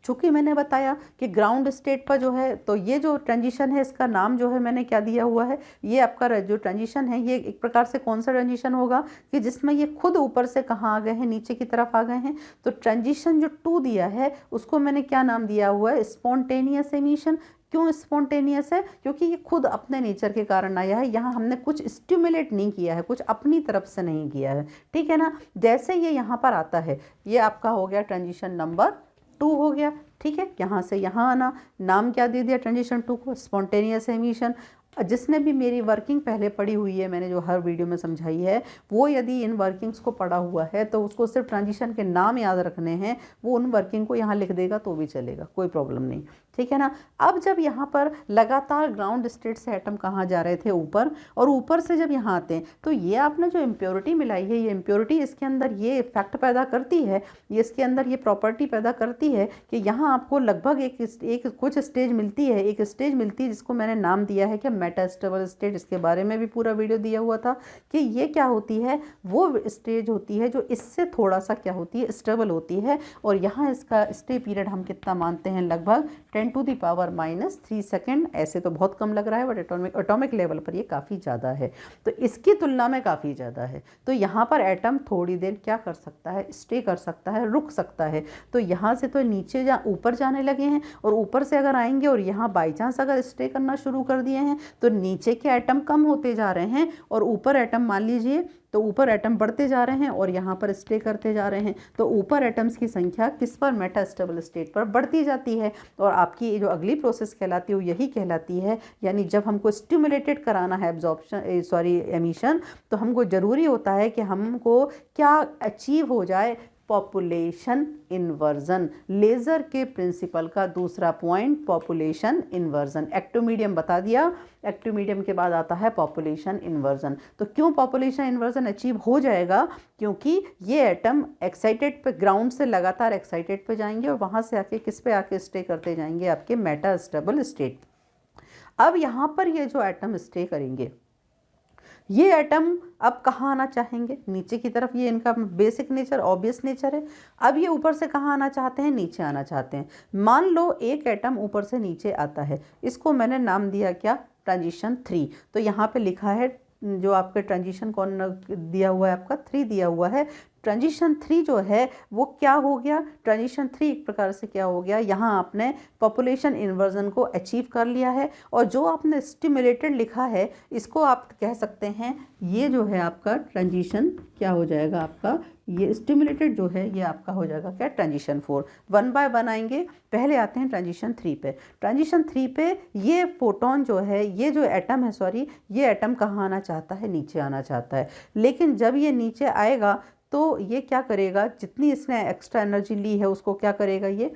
चूँकि मैंने बताया कि ग्राउंड स्टेट पर जो है, तो ये जो ट्रांजिशन है इसका नाम जो है मैंने क्या दिया हुआ है, ये आपका जो ट्रांजिशन है ये एक प्रकार से कौन सा ट्रांजिशन होगा कि जिसमें ये खुद ऊपर से कहाँ आ गए हैं, नीचे की तरफ आ गए हैं। तो ट्रांजिशन जो 2 दिया है उसको मैंने क्या नाम दिया हुआ है, स्पॉन्टेनियस एमिशन। क्यों स्पॉन्टेनियस है? क्योंकि ये खुद अपने नेचर के कारण आया है, यहाँ हमने कुछ स्टिमुलेट नहीं किया है, कुछ अपनी तरफ से नहीं किया है। ठीक है ना। जैसे ये यहाँ पर आता है, ये आपका हो गया ट्रांजिशन नंबर 2 हो गया। ठीक है, यहाँ से यहाँ आना, नाम क्या दे दिया ट्रांजिशन 2 को, स्पॉन्टेनियस एमिशन। जिसने भी मेरी वर्किंग पहले पढ़ी हुई है, मैंने जो हर वीडियो में समझाई है, वो यदि इन वर्किंग्स को पढ़ा हुआ है तो उसको सिर्फ ट्रांजिशन के नाम याद रखने हैं, वो उन वर्किंग को यहाँ लिख देगा तो भी चलेगा, कोई प्रॉब्लम नहीं। ठीक है ना। अब जब यहाँ पर लगातार ग्राउंड स्टेट से एटम कहाँ जा रहे थे, ऊपर, और ऊपर से जब यहाँ आते हैं तो ये आपने जो इम्प्योरिटी मिलाई है, ये इम्प्योरिटी इसके अंदर ये इफेक्ट पैदा करती है, ये इसके अंदर ये प्रॉपर्टी पैदा करती है कि यहाँ आपको लगभग एक कुछ स्टेज मिलती है, एक स्टेज मिलती है जिसको मैंने नाम दिया है कि मेटास्टेबल स्टेट। इसके बारे में भी पूरा वीडियो दिया हुआ था कि ये क्या होती है, वो स्टेज होती है जो इससे थोड़ा सा क्या होती है, स्टेबल होती है। और यहाँ इसका स्टे पीरियड हम कितना मानते हैं, लगभग 10⁻³ सेकेंड। ऐसे तो बहुत कम लग रहा है बट एटॉमिक लेवल पर ये काफ़ी ज़्यादा है, तो इसकी तुलना में काफ़ी ज़्यादा है। तो यहाँ पर एटम थोड़ी देर क्या कर सकता है, स्टे कर सकता है, रुक सकता है। तो यहाँ से तो नीचे ऊपर जाने लगे हैं, और ऊपर से अगर आएंगे और यहाँ बाई चांस अगर स्टे करना शुरू कर दिए हैं तो नीचे के एटम कम होते जा रहे हैं और ऊपर एटम मान लीजिए, तो ऊपर एटम बढ़ते जा रहे हैं और यहाँ पर स्टे करते जा रहे हैं। तो ऊपर एटम्स की संख्या किस पर, मेटास्टेबल स्टेट पर बढ़ती जाती है। और आपकी जो अगली प्रोसेस कहलाती है वो यही कहलाती है, यानी जब हमको स्टिमुलेटेड कराना है एमिशन, तो हमको ज़रूरी होता है कि हमको क्या अचीव हो जाए, पॉपुलेशन इन्वर्जन। लेज़र के प्रिंसिपल का दूसरा पॉइंट पॉपुलेशन इन्वर्जन। एक्टोमीडियम बता दिया, एक्टोमीडियम के बाद आता है पॉपुलेशन इन्वर्जन। तो क्यों पॉपुलेशन इन्वर्जन अचीव हो जाएगा, क्योंकि ये एटम एक्साइटेड पे, ग्राउंड से लगातार एक्साइटेड पे जाएंगे और वहाँ से आके किस पे आके स्टे करते जाएंगे, आपके मेटास्टेबल स्टेट। अब यहाँ पर ये जो एटम स्टे करेंगे, ये एटम अब कहाँ आना चाहेंगे, नीचे की तरफ। ये इनका बेसिक नेचर, ऑब्वियस नेचर है। अब ये ऊपर से कहाँ आना चाहते हैं, नीचे आना चाहते हैं। मान लो एक एटम ऊपर से नीचे आता है, इसको मैंने नाम दिया क्या, ट्रांजिशन 3। तो यहाँ पे लिखा है जो आपके ट्रांजिशन कौन दिया हुआ है, आपका 3 दिया हुआ है। ट्रांजिशन 3 जो है वो क्या हो गया, ट्रांजिशन 3 एक प्रकार से क्या हो गया, यहाँ आपने पॉपुलेशन इन्वर्जन को अचीव कर लिया है। और जो आपने स्टिमुलेटेड लिखा है इसको आप कह सकते हैं ये जो है आपका ट्रांजिशन क्या हो जाएगा, आपका ये स्टिमुलेटेड जो है ये आपका हो जाएगा क्या, ट्रांजिशन 4। वन बाय वन आएंगे, पहले आते हैं ट्रांजिशन 3 पे। ट्रांजिशन 3 पे ये फोटोन जो है, ये जो एटम है, सॉरी, ये एटम कहाँ आना चाहता है, नीचे आना चाहता है। लेकिन जब ये नीचे आएगा तो ये क्या करेगा, जितनी इसने एक्स्ट्रा एनर्जी ली है उसको क्या करेगा, ये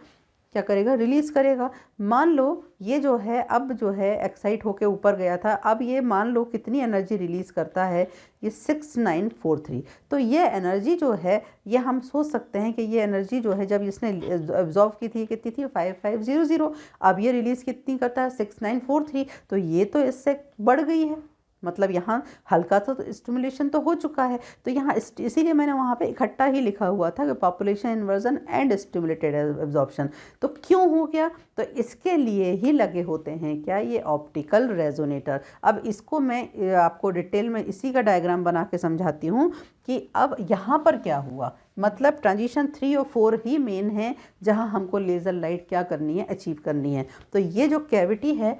क्या करेगा, रिलीज़ करेगा। मान लो ये जो है अब जो है एक्साइट होके ऊपर गया था, अब ये मान लो कितनी एनर्जी रिलीज़ करता है, ये 6943। तो ये एनर्जी जो है ये हम सोच सकते हैं कि ये एनर्जी जो है जब इसने एब्जॉर्व की थी कितनी थी, 5500। अब ये रिलीज़ कितनी करता है, 6943। तो ये तो इससे बढ़ गई है, मतलब यहाँ हल्का तो स्टिमुलेशन तो हो चुका है। तो यहाँ इसीलिए मैंने वहाँ पे इकट्ठा ही लिखा हुआ था कि population inversion and stimulated absorption. तो क्यों हो गया, तो इसके लिए ही लगे होते हैं क्या, ये ऑप्टिकल रेजोनेटर। अब इसको मैं आपको डिटेल में इसी का डायग्राम बना के समझाती हूँ कि अब यहाँ पर क्या हुआ। मतलब ट्रांजिशन 3 और 4 ही मेन है जहाँ हमको लेज़र लाइट क्या करनी है, अचीव करनी है। तो ये जो कैविटी है,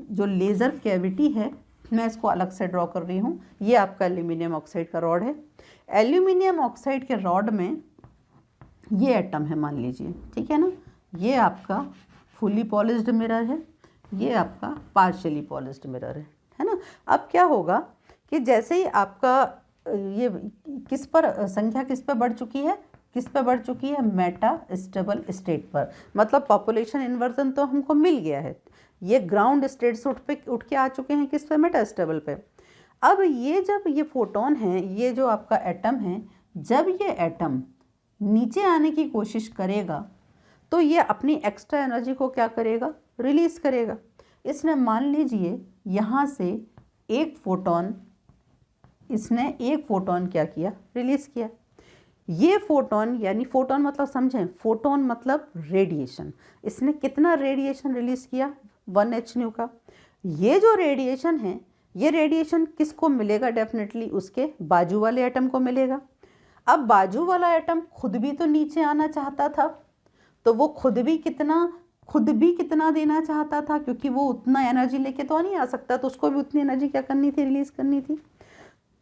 जो लेज़र कैविटी है, मैं इसको अलग से ड्रॉ कर रही हूँ। ये आपका एल्यूमिनियम ऑक्साइड का रॉड है। एल्यूमिनियम ऑक्साइड के रॉड में ये एटम है मान लीजिए, ठीक है ना। ये आपका फुली पॉलिश्ड मिरर है, ये आपका पार्शियली पॉलिश्ड मिरर है ना। अब क्या होगा कि जैसे ही आपका ये किस पर संख्या किस पर बढ़ चुकी है, किस पे बढ़ चुकी है, मेटा स्टेबल स्टेट पर। मतलब पॉपुलेशन इन्वर्जन तो हमको मिल गया है, ये ग्राउंड स्टेट से उठ के आ चुके हैं किस पे, मेटा स्टेबल पे। अब ये जब ये फोटोन है, ये जो आपका एटम है, जब ये एटम नीचे आने की कोशिश करेगा तो ये अपनी एक्स्ट्रा एनर्जी को क्या करेगा, रिलीज़ करेगा। इसने मान लीजिए यहाँ से एक फोटोन, इसने एक फोटोन क्या किया, रिलीज़ किया। ये फोटोन, यानी फोटोन मतलब समझें, फोटोन मतलब रेडिएशन। इसने कितना रेडिएशन रिलीज़ किया, 1h न्यू का। ये जो रेडिएशन है, ये रेडिएशन किसको मिलेगा, डेफिनेटली उसके बाजू वाले एटम को मिलेगा। अब बाजू वाला एटम खुद भी तो नीचे आना चाहता था, तो वो खुद भी कितना देना चाहता था, क्योंकि वो उतना एनर्जी लेके तो नहीं आ सकता, तो उसको भी उतनी एनर्जी क्या करनी थी, रिलीज़ करनी थी।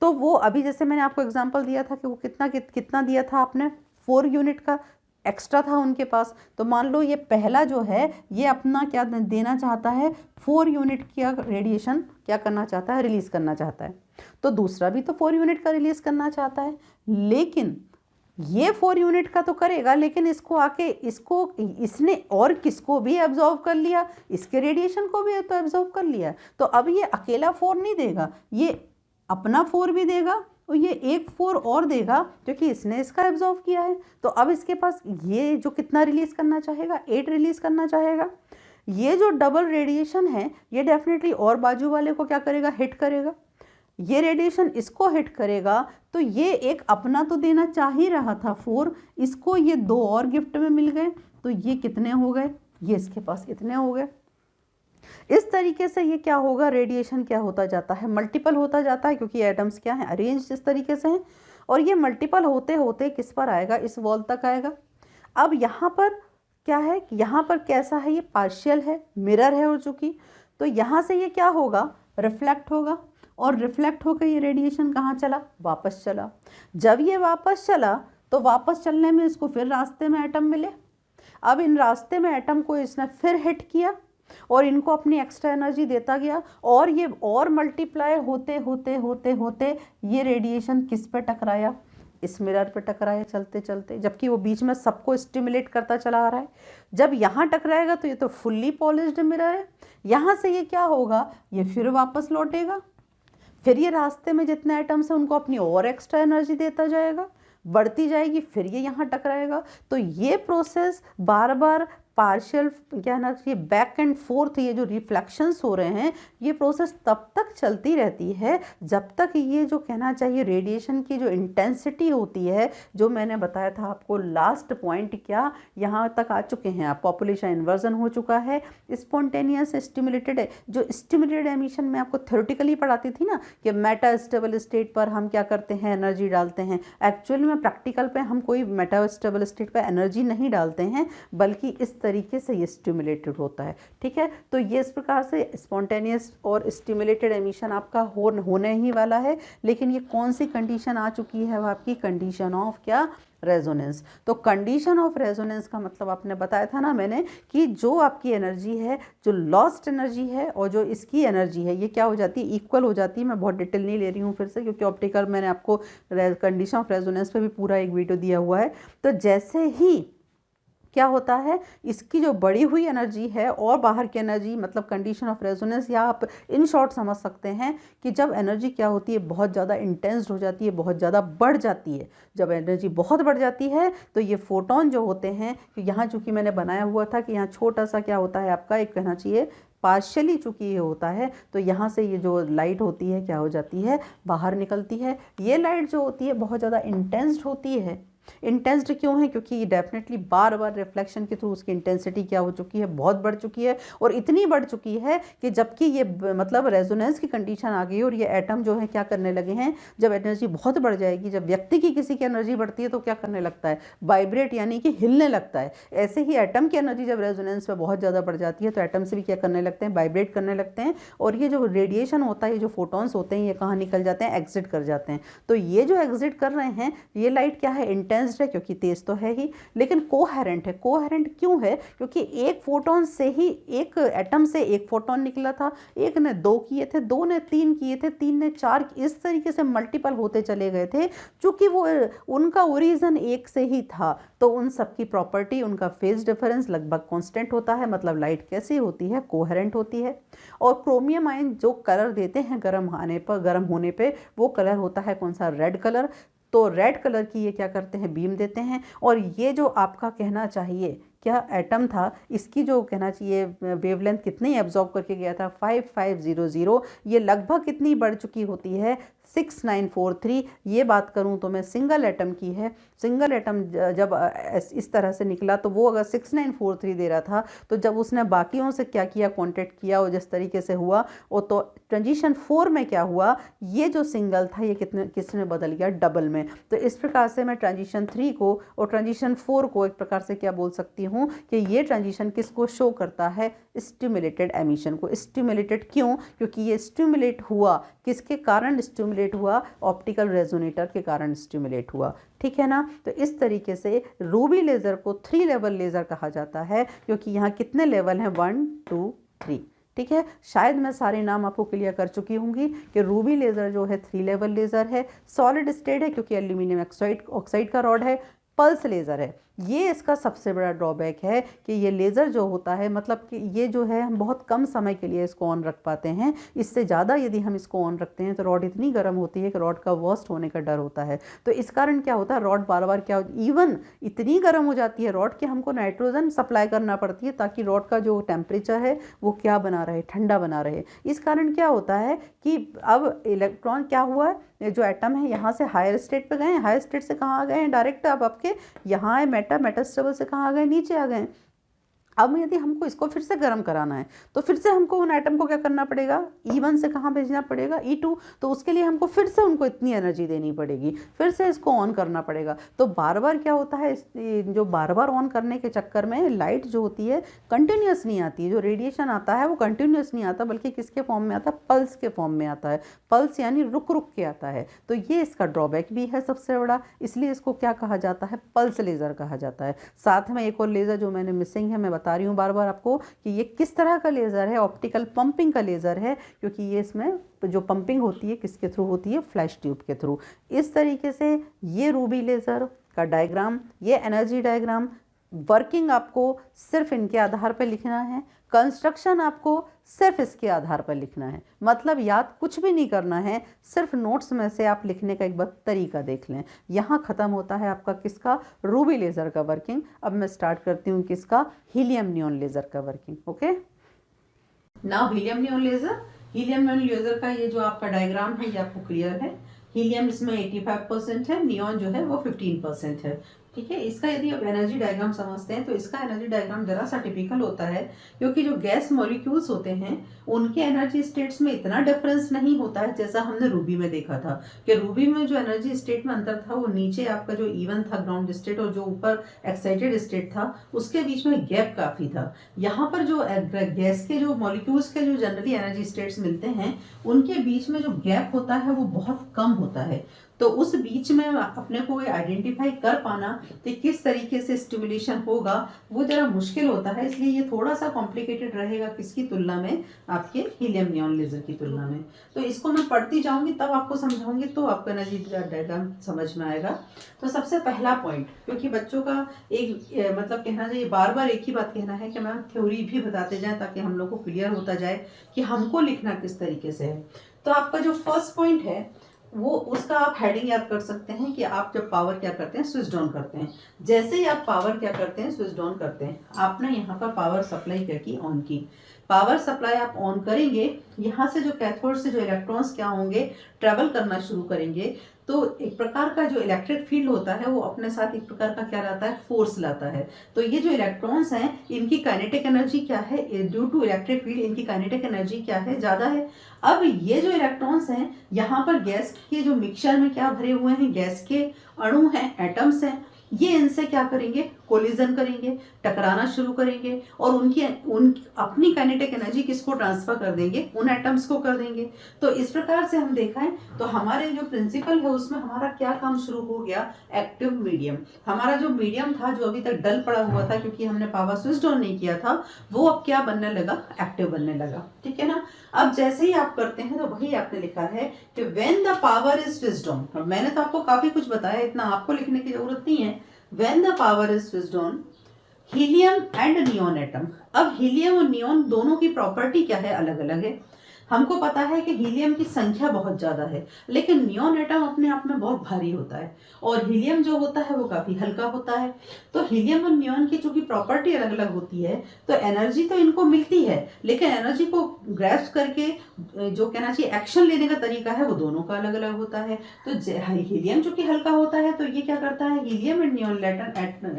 तो वो अभी जैसे मैंने आपको एग्जांपल दिया था कि वो कितना दिया था आपने, 4 यूनिट का एक्स्ट्रा था उनके पास। तो मान लो ये पहला जो है ये अपना क्या देना चाहता है, 4 यूनिट का रेडिएशन क्या करना चाहता है, रिलीज़ करना चाहता है। तो दूसरा भी तो 4 यूनिट का रिलीज़ करना चाहता है, लेकिन ये 4 यूनिट का तो करेगा, लेकिन इसने और किसको भी एब्जॉर्व कर लिया, इसके रेडिएशन को भी तो एब्जॉर्व कर लिया। तो अब ये अकेला 4 नहीं देगा, ये अपना 4 भी देगा और ये एक 4 और देगा क्योंकि इसने इसका एब्जॉर्व किया है। तो अब इसके पास ये जो कितना रिलीज़ करना चाहेगा, 8 रिलीज़ करना चाहेगा। ये जो डबल रेडिएशन है ये डेफिनेटली और बाजू वाले को क्या करेगा, हिट करेगा। ये रेडिएशन इसको हिट करेगा, तो ये एक अपना तो देना चाह ही रहा था 4, इसको ये 2 और गिफ्ट में मिल गए। तो ये कितने हो गए, ये इसके पास इतने हो गए। इस तरीके से ये क्या होगा, रेडिएशन क्या होता जाता है, मल्टीपल होता जाता है, क्योंकि एटम्स क्या हैं, अरेंज इस तरीके से हैं। और ये मल्टीपल होते होते किस पर आएगा, इस वॉल तक आएगा। अब यहाँ पर क्या है, यहाँ पर कैसा है, ये पार्शियल है, मिरर है हो चुकी। तो यहाँ से ये क्या होगा, रिफ्लेक्ट होगा, और रिफ्लेक्ट होकर ये रेडिएशन कहाँ चला, वापस चला। जब ये वापस चला तो वापस चलने में इसको फिर रास्ते में एटम मिले। अब इन रास्ते में एटम को इसने फिर हिट किया और इनको अपनी एक्स्ट्रा एनर्जी देता गया, और ये और मल्टीप्लाई होते होते होते होते ये रेडिएशन किस पे टकराया, इस मिरर पे टकराया चलते चलते, जबकि वो बीच में सबको स्टिमुलेट करता चला आ रहा है। जब यहाँ टकराएगा तो ये तो फुल्ली पॉलिश्ड मिरर है, यहाँ से ये क्या होगा, ये फिर वापस लौटेगा, फिर ये रास्ते में जितने एटम्स हैं उनको अपनी और एक्स्ट्रा एनर्जी देता जाएगा, बढ़ती जाएगी, फिर ये यहाँ टकराएगा। तो ये प्रोसेस बार बार पार्शियल क्या ना, ये बैक एंड फोर्थ ये जो रिफ्लेक्शंस हो रहे हैं, ये प्रोसेस तब तक चलती रहती है जब तक ये जो कहना चाहिए रेडिएशन की जो इंटेंसिटी होती है, जो मैंने बताया था आपको लास्ट पॉइंट, क्या यहाँ तक आ चुके हैं आप, पॉपुलेशन इन्वर्जन हो चुका है, स्पॉन्टेनियस स्टिमुलेटेड है। जो स्टिमुलेटेड एमिशन में आपको थ्योरेटिकली पढ़ाती थी ना कि मेटा स्टेबल स्टेट पर हम क्या करते हैं, एनर्जी डालते हैं। एक्चुअली में प्रैक्टिकल पे हम कोई मेटा स्टेबल स्टेट पे एनर्जी नहीं डालते हैं, बल्कि इस तरीके से ये स्टिमुलेटेड होता है। ठीक है, तो ये इस प्रकार से स्पॉन्टेनियस और स्टिमुलेटेड एमिशन आपका होने ही वाला है। लेकिन ये कौन सी कंडीशन आ चुकी है, वो आपकी कंडीशन ऑफ क्या, रेजोनेंस। तो कंडीशन ऑफ रेजोनेंस का मतलब आपने बताया था ना मैंने कि जो आपकी एनर्जी है, जो लॉस्ट एनर्जी है और जो इसकी एनर्जी है, ये क्या हो जाती है, इक्वल हो जाती है। मैं बहुत डिटेल नहीं ले रही हूँ फिर से, क्योंकि ऑप्टिकल मैंने आपको कंडीशन ऑफ रेजोनेंस पे भी पूरा एक वीडियो दिया हुआ है। तो जैसे ही क्या होता है, इसकी जो बढ़ी हुई एनर्जी है और बाहर की एनर्जी, मतलब कंडीशन ऑफ रेजोनेंस, या आप इन शॉर्ट समझ सकते हैं कि जब एनर्जी क्या होती है, बहुत ज़्यादा इंटेंस हो जाती है, बहुत ज़्यादा बढ़ जाती है। जब एनर्जी बहुत बढ़ जाती है तो ये फोटोन जो होते हैं, यहाँ चूँकि मैंने बनाया हुआ था कि यहाँ छोटा सा क्या होता है आपका, एक कहना चाहिए पार्शियली चूँकि ये होता है, तो यहाँ से ये जो लाइट होती है क्या हो जाती है, बाहर निकलती है। ये लाइट जो होती है बहुत ज़्यादा इंटेंस्ड होती है। इंटेंस्ड क्यों है, क्योंकि ये डेफिनेटली बार बार रिफ्लेक्शन के थ्रू उसकी इंटेंसिटी क्या हो चुकी है, बहुत बढ़ चुकी है। और इतनी बढ़ चुकी है कि जबकि ये मतलब रेजोनेंस की कंडीशन आ गई और ये एटम जो है क्या करने लगे हैं, जब एनर्जी बहुत बढ़ जाएगी, जब व्यक्ति की किसी की एनर्जी बढ़ती है तो क्या करने लगता है, वाइब्रेट, यानी कि हिलने लगता है। ऐसे ही एटम की एनर्जी जब रेजोनेंस में बहुत ज़्यादा बढ़ जाती है तो एटम से भी क्या करने लगते हैं, वाइब्रेट करने लगते हैं। और ये जो रेडिएशन होता है, ये जो फोटॉन्स होते हैं, ये कहाँ निकल जाते हैं, एग्जिट कर जाते हैं। तो ये जो एग्जिट कर रहे हैं, ये लाइट क्या है, इंटेंस है, क्योंकि तेज तो है ही, लेकिन कोहेरेंट है। कोहेरेंट क्यों है, क्योंकि एक फोटोन से ही, एक एटम से एक फोटोन निकला था, एक ने 2 किए थे, 2 ने 3 किए थे, 3 ने 4, इस तरीके से मल्टीपल होते चले गए थे। चूंकि वो उनका ओरिजिन एक से ही था, तो उन सब की प्रॉपर्टी, उनका फेज डिफरेंस लगभग कांस्टेंट होता है। मतलब लाइट कैसी होती है, कोहेरेंट होती है। और क्रोमियम आयन जो कलर देते हैं गर्म होने पे, वो कलर होता है कौन सा, रेड कलर। तो रेड कलर की ये क्या करते हैं, बीम देते हैं। और ये जो आपका कहना चाहिए क्या एटम था, इसकी जो कहना चाहिए वेवलेंथ कितनी एब्जॉर्ब करके गया था, 5500। ये लगभग कितनी बढ़ चुकी होती है, 6943। ये बात करूं तो मैं सिंगल एटम की है। सिंगल एटम जब इस तरह से निकला, तो वो अगर 6943 दे रहा था, तो जब उसने बाकियों से क्या किया, कॉन्टेक्ट किया, और जिस तरीके से हुआ, वो तो ट्रांजिशन 4 में क्या हुआ, ये जो सिंगल था ये किसने बदल गया, डबल में। तो इस प्रकार से मैं ट्रांजिशन 3 को और ट्रांजिशन 4 को एक प्रकार से क्या बोल सकती हूँ कि ये ट्रांजिशन किसको शो करता है, स्टिमुलेटेड एमिशन को। स्टिमुलेटेड क्यों, क्योंकि ये स्टिमुलेट हुआ, किसके कारण स्टिमुलेट हुआ, ऑप्टिकल रेजोनेटर के कारण स्टिमुलेट हुआ। ठीक है ना। तो इस तरीके से रूबी लेज़र को 3 लेवल लेज़र कहा जाता है, क्योंकि यहाँ कितने लेवल हैं, 1 2 3। ठीक है, शायद मैं सारे नाम आपको क्लियर कर चुकी होंगी कि रूबी लेज़र जो है 3 लेवल लेज़र है। सॉलिड स्टेट है क्योंकि एल्यूमिनियम ऑक्साइड का रॉड है। पल्स लेज़र है। ये इसका सबसे बड़ा ड्रॉबैक है कि ये लेज़र जो होता है, मतलब कि ये जो है हम बहुत कम समय के लिए इसको ऑन रख पाते हैं। इससे ज़्यादा यदि हम इसको ऑन रखते हैं तो रॉड इतनी गर्म होती है कि रॉड का वर्स्ट होने का डर होता है। तो इस कारण क्या होता है, रॉड बार बार क्या इवन इतनी गर्म हो जाती है रॉड कि हमको नाइट्रोजन सप्लाई करना पड़ती है ताकि रॉड का जो टेम्परेचर है वो क्या बना रहे, ठंडा बना रहे। इस कारण क्या होता है कि अब इलेक्ट्रॉन क्या हुआ है, जो एटम है यहाँ से हायर स्टेट पे गए हैं, हायर स्टेट से कहाँ आ गए हैं, डायरेक्ट अब आपके यहाँ है मेटा स्टेबल से कहाँ आ गए, नीचे आ गए। अब यदि हमको इसको फिर से गर्म कराना है तो फिर से हमको उन एटम को क्या करना पड़ेगा, E1 से कहाँ भेजना पड़ेगा, E2। तो उसके लिए हमको फिर से उनको इतनी एनर्जी देनी पड़ेगी, फिर से इसको ऑन करना पड़ेगा। तो बार बार क्या होता है, जो बार बार ऑन करने के चक्कर में लाइट जो होती है कंटिन्यूस नहीं आती है। जो रेडिएशन आता है वो कंटिन्यूस नहीं आता, बल्कि किसके फॉर्म में आता है, पल्स के फॉर्म में आता है। पल्स यानी रुक रुक के आता है। तो ये इसका ड्रॉबैक भी है सबसे बड़ा, इसलिए इसको क्या कहा जाता है, पल्स लेज़र कहा जाता है। साथ में एक और लेज़र जो मैंने मिसिंग है, मैं बता रही हूँ बार बार आपको कि ये किस तरह का लेज़र है, ऑप्टिकल पंपिंग का लेज़र है। क्योंकि ये इसमें जो पंपिंग होती है किसके थ्रू होती है, फ्लैश ट्यूब के थ्रू। इस तरीके से ये रूबी लेज़र का डायग्राम, ये एनर्जी डायग्राम, वर्किंग आपको सिर्फ इनके आधार पर लिखना है। कंस्ट्रक्शन आपको सिर्फ इसके आधार पर लिखना है, मतलब याद कुछ भी नहीं करना है, सिर्फ नोट्स में से आप लिखने का एक बार तरीका देख लें। यहाँ ख़त्म होता है आपका किसका, रूबी लेज़र का वर्किंग। अब मैं स्टार्ट करती हूँ किसका, हीलियम नियॉन लेज़र का working. Okay, now helium neon laser, helium neon laser का ये जो आपका डायग्राम है ये आपको क्लियर है। हीलियम इसमें 85% है, नियॉन जो है वो 15% है। ठीक है, इसका यदि आप एनर्जी डायग्राम समझते हैं तो इसका एनर्जी डायग्राम जरा सा टिपिकल होता है, क्योंकि जो गैस मॉलिक्यूल्स होते हैं उनके एनर्जी स्टेट्स में इतना डिफरेंस नहीं होता है जैसा हमने रूबी में देखा था कि रूबी में जो एनर्जी स्टेट में अंतर था वो नीचे आपका जो इवन था ग्राउंड स्टेट और जो ऊपर एक्साइटेड स्टेट था उसके बीच में गैप काफ़ी था। यहाँ पर जो गैस के जो मॉलिक्यूल्स के जो जनरली एनर्जी स्टेट्स मिलते हैं उनके बीच में जो गैप होता है वो बहुत कम होता है। तो उस बीच में अपने को आइडेंटिफाई कर पाना कि किस तरीके से स्टिमुलेशन होगा वो जरा मुश्किल होता है, इसलिए ये थोड़ा सा कॉम्प्लिकेटेड रहेगा किसकी तुलना में, आपके हीलियम नियॉन लेजर की तुलना में। तो इसको मैं पढ़ती जाऊंगी तब आपको समझाऊंगी तो आपको एनर्जी डायग्राम समझ में आएगा। तो सबसे पहला पॉइंट, क्योंकि बच्चों का एक मतलब कहना चाहिए बार बार एक ही बात कहना है कि मैम थ्योरी भी बताते जाएं ताकि हम लोग को क्लियर होता जाए कि हमको लिखना किस तरीके से है। तो आपका जो फर्स्ट पॉइंट है वो उसका आप हेडिंग याद कर सकते हैं कि आप जब पावर क्या करते हैं, स्विच डाउन करते हैं। जैसे ही आप पावर क्या करते हैं, स्विच डाउन करते हैं, आपने यहाँ पर पावर सप्लाई क्या की, ऑन की। पावर सप्लाई आप ऑन करेंगे, यहाँ से जो कैथोड से जो इलेक्ट्रॉन्स क्या होंगे, ट्रेवल करना शुरू करेंगे। तो एक प्रकार का जो इलेक्ट्रिक फील्ड होता है वो अपने साथ एक प्रकार का क्या लाता है, फोर्स लाता है। तो ये जो इलेक्ट्रॉन्स हैं इनकी काइनेटिक एनर्जी क्या है, ड्यू टू इलेक्ट्रिक फील्ड इनकी काइनेटिक एनर्जी क्या है, ज़्यादा है। अब ये जो इलेक्ट्रॉन्स हैं यहाँ पर गैस के जो मिक्सचर में क्या भरे हुए हैं, गैस के अणु हैं, एटम्स हैं, ये इनसे क्या करेंगे, कोलिजन करेंगे, टकराना शुरू करेंगे और उन अपनी काइनेटिक एनर्जी किसको ट्रांसफर कर देंगे, उन एटम्स को कर देंगे। तो इस प्रकार से हम देखा है तो हमारे जो प्रिंसिपल है उसमें हमारा क्या काम शुरू हो गया, एक्टिव मीडियम। हमारा जो मीडियम था जो अभी तक डल पड़ा हुआ था क्योंकि हमने पावर स्विच डाउन नहीं किया था, वो अब क्या बनने लगा, एक्टिव बनने लगा। ठीक है ना। अब जैसे ही आप करते हैं तो वही आपने लिखा है कि when the power is switched on. मैंने तो आपको काफी कुछ बताया, इतना आपको लिखने की जरूरत नहीं है। When the power is switched on, helium and neon atom. अब हीलियम और नियॉन दोनों की प्रॉपर्टी क्या है, अलग अलग है। हमको पता है कि हीलियम की संख्या बहुत ज़्यादा है, लेकिन नियॉन एटम अपने आप में बहुत भारी होता है और हीलियम जो होता है वो काफ़ी हल्का होता है। तो हीलियम और नियॉन की चूंकि प्रॉपर्टी अलग अलग होती है तो एनर्जी तो इनको मिलती है, लेकिन एनर्जी को ग्रैस्प करके जो कहना चाहिए एक्शन लेने का तरीका है वो दोनों का अलग अलग होता है। तो हीलियम चूंकि हल्का होता है तो ये क्या करता है, helium and neon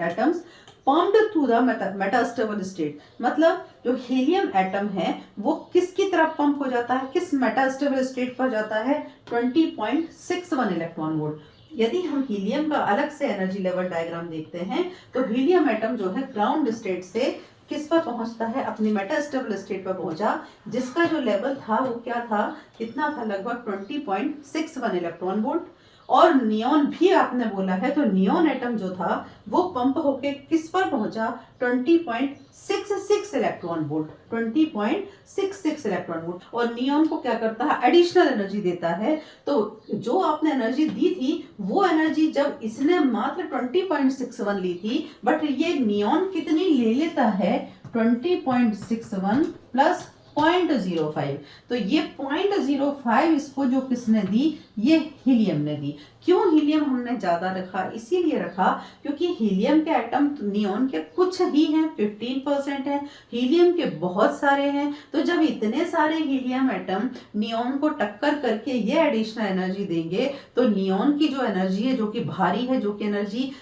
atoms pumped through the metastable state. मतलब जो हीलियम एटम है वो किसकी तरफ पंप हो जाता है, किस मेटास्टेबल स्टेट पर जाता है, 20.61 इलेक्ट्रॉन वोल्ट। यदि हम हीलियम का अलग से एनर्जी लेवल डायग्राम देखते हैं तो हीलियम एटम जो है ग्राउंड स्टेट से किस पर पहुंचता है, अपनी मेटास्टेबल स्टेट पर पहुंचा, जिसका जो लेवल था वो क्या था, कितना था, लगभग 20.61 इलेक्ट्रॉन वोल्ट। और नियॉन भी आपने बोला है तो नियॉन एटम जो था वो पंप होके किस पर पहुंचा, 20.66 इलेक्ट्रॉन वोल्ट, 20.66 इलेक्ट्रॉन वोल्ट। और नियॉन को क्या करता है, एडिशनल एनर्जी देता है। तो जो आपने एनर्जी दी थी वो एनर्जी जब इसने मात्र 20.61 ली थी, बट ये नियॉन कितनी ले लेता है, 20.61 प्लस 0.05। तो ये 0.05 इसको जो किसने दी, ये हीलियम ने दी। क्यों हीलियम हमने ज्यादा रखा, इसीलिए रखा क्योंकि हीलियम के एटम नियॉन के कुछ ही हैं, 15% हैं, हीलियम के बहुत सारे हैं। तो जब इतने सारे हीलियम एटम नियॉन को टक्कर करके ये एडिशनल एनर्जी देंगे तो नियॉन की जो एनर्जी है, जो कि भारी है, जो कि एनर्जी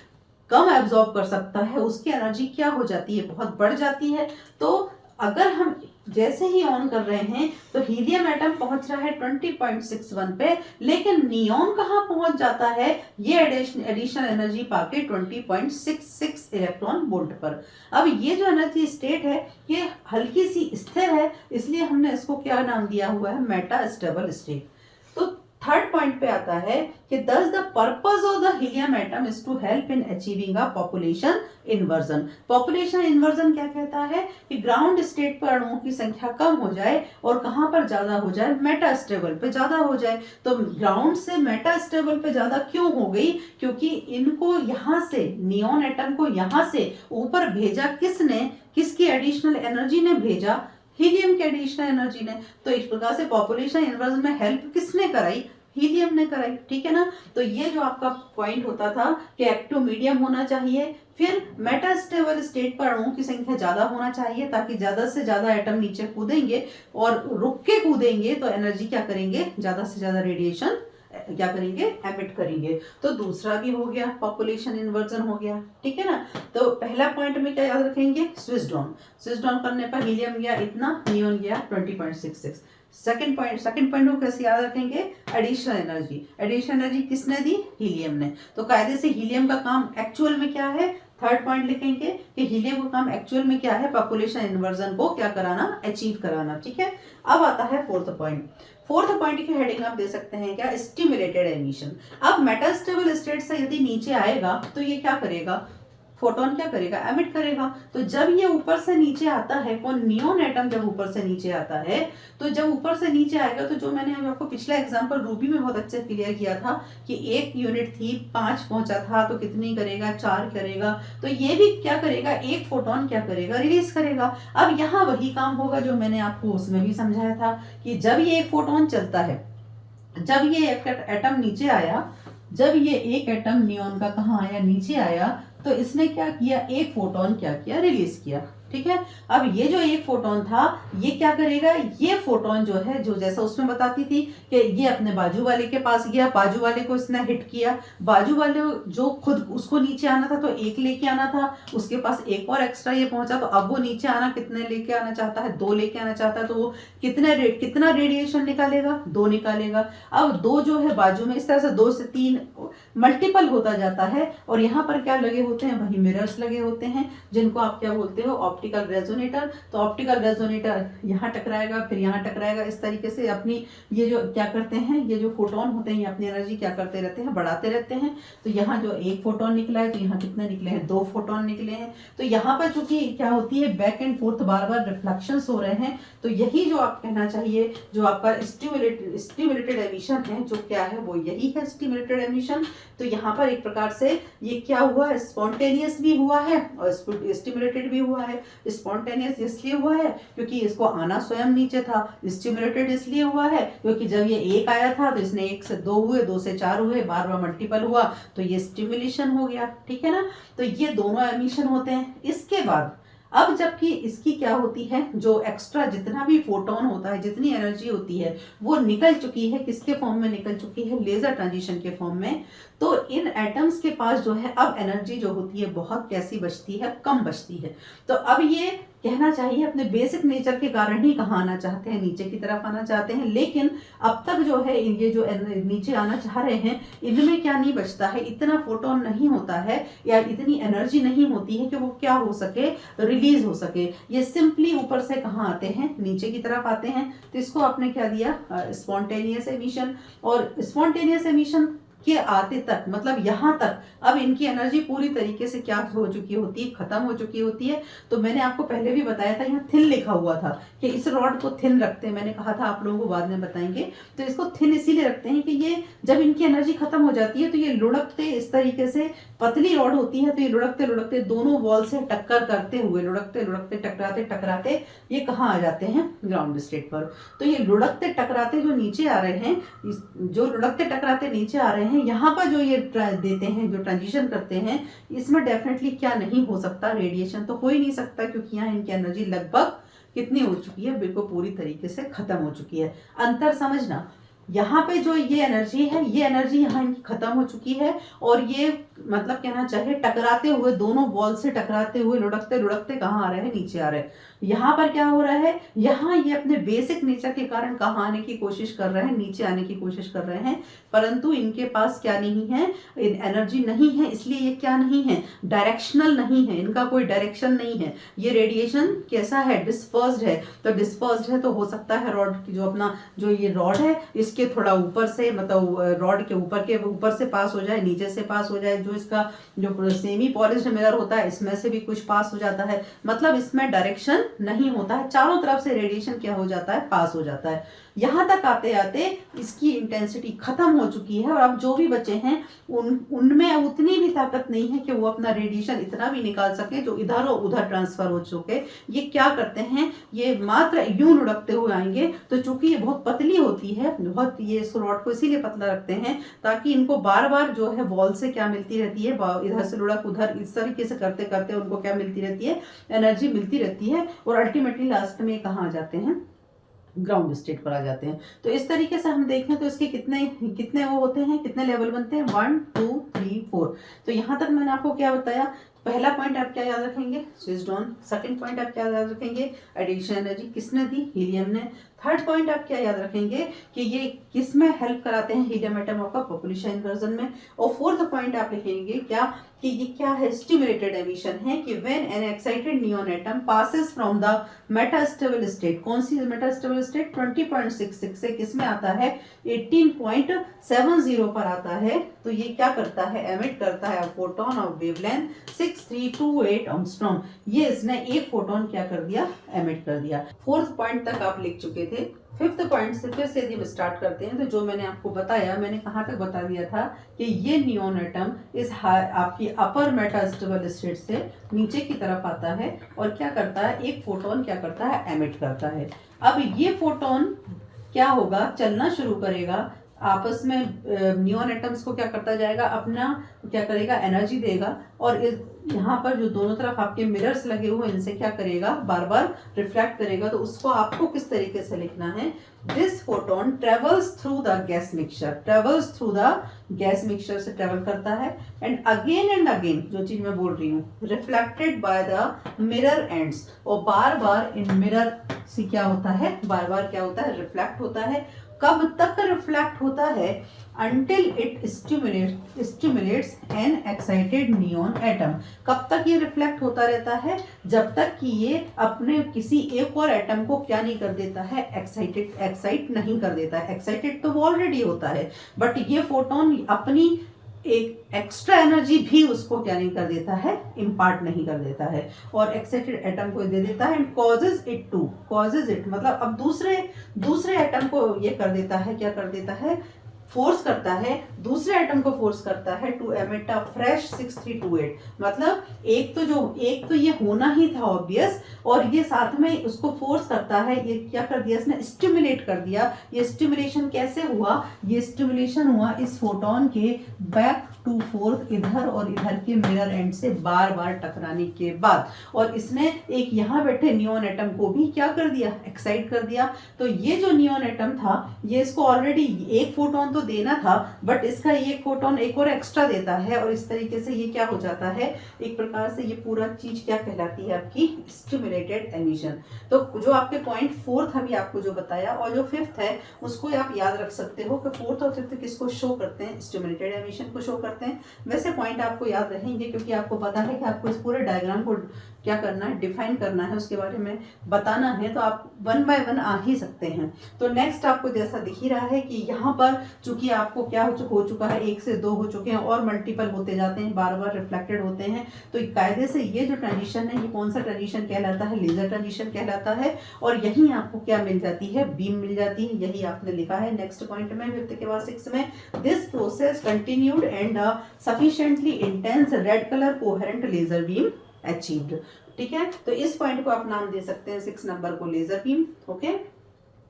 कम एब्जॉर्ब कर सकता है, उसकी एनर्जी क्या हो जाती है, बहुत बढ़ जाती है। तो अगर हम जैसे ही ऑन कर रहे हैं तो हीलियम एटम पहुंच रहा है 20.61 पे, लेकिन नियॉन कहां पहुंच जाता है, ये एडिशनल एनर्जी पाके 20.66 इलेक्ट्रॉन वोल्ट पर। अब ये जो एनर्जी स्टेट है ये हल्की सी स्थिर है, इसलिए हमने इसको क्या नाम दिया हुआ है, मेटा स्टेबल स्टेट। तो थर्ड पॉइंट पे आता है कि thus the purpose of the helium atom is to help in achieving a population inversion. Population inversion क्या कहता है कि ग्राउंड स्टेट पर अणुओं की संख्या कम हो जाए और कहां पर ज्यादा हो जाए, मेटा स्टेबल पे ज्यादा हो जाए। तो ग्राउंड से मेटा स्टेबल पे ज्यादा क्यों हो गई, क्योंकि इनको यहां से नियॉन एटम को यहां से ऊपर भेजा किसने, किसकी एडिशनल एनर्जी ने भेजा, हीलियम की एडिशनल एनर्जी ने। तो इस प्रकार से पॉपुलेशन इन्वर्जन में हेल्प किसने कराई, हीलियम ने कराई, ठीक है ना। तो ये जो आपका पॉइंट होता था कि एक्टिव मीडियम होना चाहिए, फिर मेटास्टेबल स्टेट पर अणुओं की संख्या ज्यादा होना चाहिए ताकि ज्यादा से ज्यादा एटम नीचे कूदेंगे और रुक के कूदेंगे तो एनर्जी क्या करेंगे, ज्यादा से ज्यादा रेडिएशन क्या करेंगे, एमिट करेंगे। तो दूसरा भी हो गया, पॉपुलेशन इन्वर्जन हो गया, ठीक है ना। तो पहला पॉइंट में क्या याद रखेंगे, स्विच डाउन करने पर हीलियम गया इतना, नियॉन गया 20.66। सेकंड पॉइंट को कैसे याद रखेंगे, एडिशनल एनर्जी किसने दी, हीलियम ने। तो कायदे से हीलियम का काम एक्चुअल में क्या है, थर्ड पॉइंट लिखेंगे कि हीलियम का काम एक्चुअल में क्या है, पॉपुलेशन इन्वर्जन को क्या कराना, अचीव कराना, ठीक है। अब आता है फोर्थ पॉइंट की हेडिंग आप दे सकते हैं क्या, स्टिमुलेटेड एमिशन। अब मेटास्टेबल स्टेट से यदि नीचे आएगा तो ये क्या करेगा, फोटोन क्या करेगा, एमिट करेगा। तो जब ये ऊपर से नीचे आता है, कौन, नियॉन एटम जब ऊपर से नीचे आता है, तो जब ऊपर से नीचे आएगा तो जो मैंने आपको पिछला एग्जांपल रूबी में बहुत अच्छे क्लियर किया था कि एक यूनिट थी 5 पहुंचा था तो कितनी करेगा, 4 करेगा। तो ये भी क्या करेगा, एक फोटोन क्या करेगा, रिलीज करेगा। अब यहाँ वही काम होगा जो मैंने आपको उसमें भी समझाया था कि जब ये एक फोटोन चलता है, जब ये एक एटम नीचे आया, जब ये एक एटम नियॉन का कहाँ आया, नीचे आया, तो इसने क्या किया, एक फोटोन क्या किया, रिलीज किया, ठीक है। अब ये जो एक फोटोन था ये क्या करेगा, ये फोटोन जो है, जो जैसा उसमें बताती थी कि ये अपने बाजू वाले के पास गया, बाजू वाले को इसने हिट किया, बाजू वाले जो खुद उसको नीचे आना था तो एक लेके आना था, उसके पास एक और एक्स्ट्रा ये पहुंचा, तो अब वो नीचे आना कितने लेके आना चाहता है, 2 लेके आना चाहता है, तो वो कितना रेडिएशन निकालेगा, 2 निकालेगा। अब 2 जो है बाजू में, इस तरह से 2 से 3 मल्टीपल होता जाता है। और यहाँ पर क्या लगे होते हैं, वही मिरर्स लगे होते हैं जिनको आप क्या बोलते हो, ऑप्टिकल रेजोनेटर। तो ऑप्टिकल रेजोनेटर यहाँ टकराएगा, फिर यहाँ टकराएगा, इस तरीके से अपनी ये जो क्या करते हैं, ये जो फोटोन होते हैं ये अपनी एनर्जी क्या करते रहते हैं, बढ़ाते रहते हैं। तो यहाँ जो एक फोटोन निकला है तो यहाँ कितने निकले हैं, 2 फोटोन निकले हैं। तो यहाँ पर चूंकि क्या होती है, back and fourth bar bar reflections हो रहे हैं, तो यही जो आप कहना चाहिए, जो आपका स्टिमुलेटेड एमिशन है, जो क्या है वो यही है स्टिमुलेटेड एमिशन। तो यहाँ पर एक प्रकार से ये क्या हुआ, स्पॉन्टेनियस भी हुआ है और स्टिमुलेटेड भी हुआ है। स्पॉन्टेनियस इसलिए हुआ है क्योंकि इसको आना स्वयं नीचे था, स्टिमुलेटेड इसलिए हुआ है क्योंकि जब ये एक आया था तो इसने 1 से 2 हुए, 2 से 4 हुए, बार बार मल्टीपल हुआ तो ये स्टिमुलेशन हो गया, ठीक है ना। तो ये दोनों एमिशन होते हैं। इसके बाद अब जबकि इसकी क्या होती है, जो एक्स्ट्रा जितना भी फोटोन होता है, जितनी एनर्जी होती है वो निकल चुकी है, किसके फॉर्म में निकल चुकी है, लेजर ट्रांजिशन के फॉर्म में। तो इन एटम्स के पास जो है अब एनर्जी जो होती है बहुत कैसी बचती है, कम बचती है। तो अब ये कहना चाहिए अपने बेसिक नेचर के कारण ही कहाँ आना चाहते हैं, नीचे की तरफ आना चाहते हैं। लेकिन अब तक जो है ये जो नीचे आना चाह रहे हैं, इनमें क्या नहीं बचता है, इतना फोटोन नहीं होता है या इतनी एनर्जी नहीं होती है कि वो क्या हो सके, रिलीज हो सके। ये सिंपली ऊपर से कहाँ आते हैं, नीचे की तरफ आते हैं। तो इसको आपने क्या दिया, स्पॉन्टेनियस एमिशन। और स्पॉन्टेनियस एमिशन के आते तक, मतलब यहाँ तक अब इनकी एनर्जी पूरी तरीके से क्या हो चुकी होती है, खत्म हो चुकी होती है। तो मैंने आपको पहले भी बताया था, यहाँ थिन लिखा हुआ था कि इस रॉड को थिन रखते हैं, मैंने कहा था आप लोगों को बाद में बताएंगे। तो इसको थिन इसीलिए रखते हैं कि ये जब इनकी एनर्जी खत्म हो जाती है तो ये लुढ़कते, इस तरीके से पतली रॉड होती है तो ये लुढ़कते लुढ़कते दोनों वॉल से टक्कर करते हुए, लुढ़कते लुढ़कते टकराते टकराते ये कहाँ आ जाते हैं, ग्राउंड स्टेट पर। तो ये लुढ़कते टकराते जो नीचे आ रहे हैं, जो लुढ़कते टकराते नीचे आ रहे हैं, यहाँ पर जो ये देते हैं, जो ट्रांजिशन करते हैं, इसमें डेफिनेटली क्या नहीं हो सकता, रेडिएशन तो हो ही नहीं सकता, क्योंकि यहाँ इनकी एनर्जी लगभग कितनी हो चुकी है, बिल्कुल पूरी तरीके से खत्म हो चुकी है। अंतर समझना, यहाँ पे जो ये एनर्जी है, ये एनर्जी यहाँ इनकी खत्म हो चुकी है और ये मतलब कहना चाहिए टकराते हुए, दोनों वॉल से टकराते हुए लुढ़कते लुढ़कते कहाँ आ रहे हैं, नीचे आ रहे हैं। यहाँ पर क्या हो रहा है, यहाँ ये अपने बेसिक नेचर के कारण कहाँ आने की कोशिश कर रहे हैं, नीचे आने की कोशिश कर रहे हैं। परंतु इनके पास क्या नहीं है, एनर्जी नहीं है, इसलिए ये क्या नहीं है, डायरेक्शनल नहीं है, इनका कोई डायरेक्शन नहीं है। ये रेडिएशन कैसा है, डिस्पर्स्ड है। तो डिस्पर्स्ड है तो हो सकता है रॉड की जो अपना जो ये रॉड है इसके के थोड़ा ऊपर से, मतलब रॉड के ऊपर से पास हो जाए, नीचे से पास हो जाए, जो इसका जो सेमी पॉलिश्ड मिरर होता है इसमें से भी कुछ पास हो जाता है, मतलब इसमें डायरेक्शन नहीं होता है, चारों तरफ से रेडिएशन क्या हो जाता है, पास हो जाता है। यहाँ तक आते आते इसकी इंटेंसिटी खत्म हो चुकी है और अब जो भी बचे हैं उनमें उतनी भी ताकत नहीं है कि वो अपना रेडिएशन इतना भी निकाल सके जो इधर और उधर ट्रांसफर हो चुके। ये क्या करते हैं, ये मात्र यूं लुढ़कते हुए आएंगे। तो चूंकि ये बहुत पतली होती है, बहुत, ये इस रॉड को इसीलिए पतला रखते हैं ताकि इनको बार बार जो है वॉल से क्या मिलती रहती है, इधर से लुढ़क उधर, इस तरीके से करते करते उनको क्या मिलती रहती है, एनर्जी मिलती रहती है और अल्टीमेटली लास्ट में कहाँ आ जाते हैं, ग्राउंड स्टेट पर आ जाते हैं। तो इस तरीके से हम देखें तो इसके कितने कितने वो होते हैं, कितने लेवल बनते हैं, 1 2 3 4। तो यहाँ तक मैंने आपको क्या बताया, पहला पॉइंट आप क्या याद रखेंगे, स्विच्ड ऑन। सेकंड पॉइंट आप क्या याद रखेंगे, एडिशन एनर्जी किसने दी, हीलियम ने। थर्ड पॉइंट आप क्या याद रखेंगे कि ये किस में हेल्प कराते हैं, हीलियम एटम का पॉपुलेशन इन्वर्जन में। और फोर्थ पॉइंट आप लिखेंगे क्या, कि ये क्या है, स्टिमुलेटेड एमिशन है, कि when an excited neon atom passes from the metastable state, कौन सी मेटास्टेबल स्टेट, 20.66 से किस में आता है, 18.70 पर आता है। तो ये क्या करता है, एमिट करता है फोटोन ऑफ वेवलेंथ 6328 एंगस्ट्रॉम। ये इसने एक फोटोन क्या कर दिया, एमिट कर दिया। फोर्थ पॉइंट तक आप लिख चुके थे। फिफ्थ पॉइंट से फिर से यदि हम स्टार्ट करते हैं तो जो मैंने आपको बताया, मैंने कहाँ तक बता दिया था कि ये नियॉन एटम इस आपकी अपर मेटास्टेबल स्टेट से नीचे की तरफ आता है और क्या करता है, एक फोटोन क्या करता है, एमिट करता है। अब ये फोटोन क्या होगा, चलना शुरू करेगा, आपस में नियॉन एटम्स को क्या करता जाएगा, अपना क्या करेगा, एनर्जी देगा और यहाँ पर जो दोनों तरफ आपके मिरर्स लगे हुए हैं इनसे क्या करेगा, बार बार रिफ्लेक्ट करेगा। तो उसको आपको किस तरीके से लिखना है, this photon travels through the gas mixture, travels through the gas mixture से ट्रेवल करता है एंड अगेन जो चीज मैं बोल रही हूँ, reflected by the mirror ends, और बार बार इन मिरर से क्या होता है, बार बार क्या होता है, रिफ्लेक्ट होता है। कब तक रिफ्लेक्ट होता है, until it stimulates an excited neon atom। कब तक ये रिफ्लेक्ट होता रहता है, जब तक कि ये अपने किसी एक और एटम को क्या नहीं कर देता है, एक्साइट नहीं कर देता है। एक्साइटेड तो वो ऑलरेडी होता है, बट ये फोटोन अपनी एक एक्स्ट्रा एनर्जी भी उसको क्या नहीं कर देता है, इम्पार्ट नहीं कर देता है और एक्साइटेड एटम को दे देता है एंड कॉजेज इट, मतलब अब दूसरे एटम को ये कर देता है, क्या कर देता है, फोर्स करता है, दूसरे एटम को फोर्स करता है टू एमिट अ फ्रेश 6328। मतलब एक तो ये होना ही था ऑब्वियस, और ये साथ में उसको फोर्स करता है, ये क्या कर दिया इसने, स्टिमुलेट कर दिया। ये स्टिमुलेशन कैसे हुआ, ये स्टिमुलेशन हुआ इस फोटोन के बैक टू फोर्थ, इधर और इधर के मिरर एंड से बार बार टकराने के बाद, और इसने एक यहाँ बैठे नियॉन एटम को भी क्या कर दिया, एक्साइट कर दिया। तो ये जो नियॉन एटम था, ये इसको ऑलरेडी एक फोटोन तो देना था, बट इसका ये फोटोन एक और एक्स्ट्रा देता है और इस तरीके से ये क्या हो जाता है, एक प्रकार से ये पूरा चीज क्या कहलाती है, आपकी स्टिमुलेटेड एमिशन। तो जो आपके पॉइंट फोर्थ अभी आपको जो बताया और जो फिफ्थ है उसको आप याद रख सकते हो कि फोर्थ और फिफ्थ किसको शो करते हैं, स्टिमुलेटेड एमिशन को शो करते हैं। वैसे पॉइंट आपको याद रहेंगे क्योंकि आपको पता है कि आपको इस पूरे डायग्राम को क्या करना है, डिफाइन करना है, उसके बारे में बताना है, तो आप 1 बाय 1 आ ही सकते हैं। तो नेक्स्ट आपको जैसा दिख ही रहा है कि यहाँ पर चूंकि आपको क्या हो चुका है, 1 से 2 हो चुके हैं और मल्टीपल होते जाते हैं, बार बार रिफ्लेक्टेड होते हैं। तो कायदे से ये जो ट्रांजिशन है, ये कौन सा ट्रांजिशन कहलाता है, लेजर ट्रांजिशन कहलाता है। और यही आपको क्या मिल जाती है, बीम मिल जाती है। यही आपने लिखा है नेक्स्ट पॉइंट में, फिफ्थ के बाद 6 में, this process continued and sufficiently intense red colour coherent laser beam achieved. ठीक है, तो इस पॉइंट को आप नाम दे सकते हैं 6 नंबर को laser beam. Okay,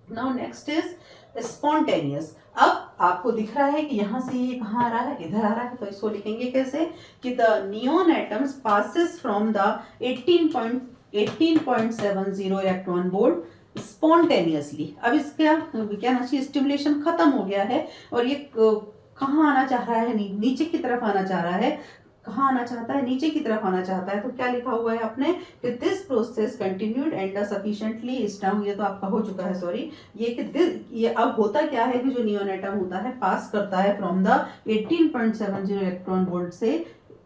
now next is spontaneous. अब आपको दिख रहा है कि यहां से ये कहां आ रहा है, इधर आ रहा है, तो इसको लिखेंगे कैसे कि the neon atoms passes from the 18.70 electron volt spontaneously. अब इसका क्या ना चाहिए, स्टिमुलेशन खत्म हो गया है और ये कहाँ आना चाह रहा है, नीचे की तरफ आना चाह रहा है। कहाँ आना चाहता है, नीचे की तरफ आना चाहता है। तो क्या लिखा हुआ है आपने कि this process continued and sufficiently strong, ये तो आपका हो चुका है, सॉरी, ये अब होता क्या है कि जो नियॉन एटम होता है पास करता है फ्रॉम द 18.70 इलेक्ट्रॉन वोल्ट से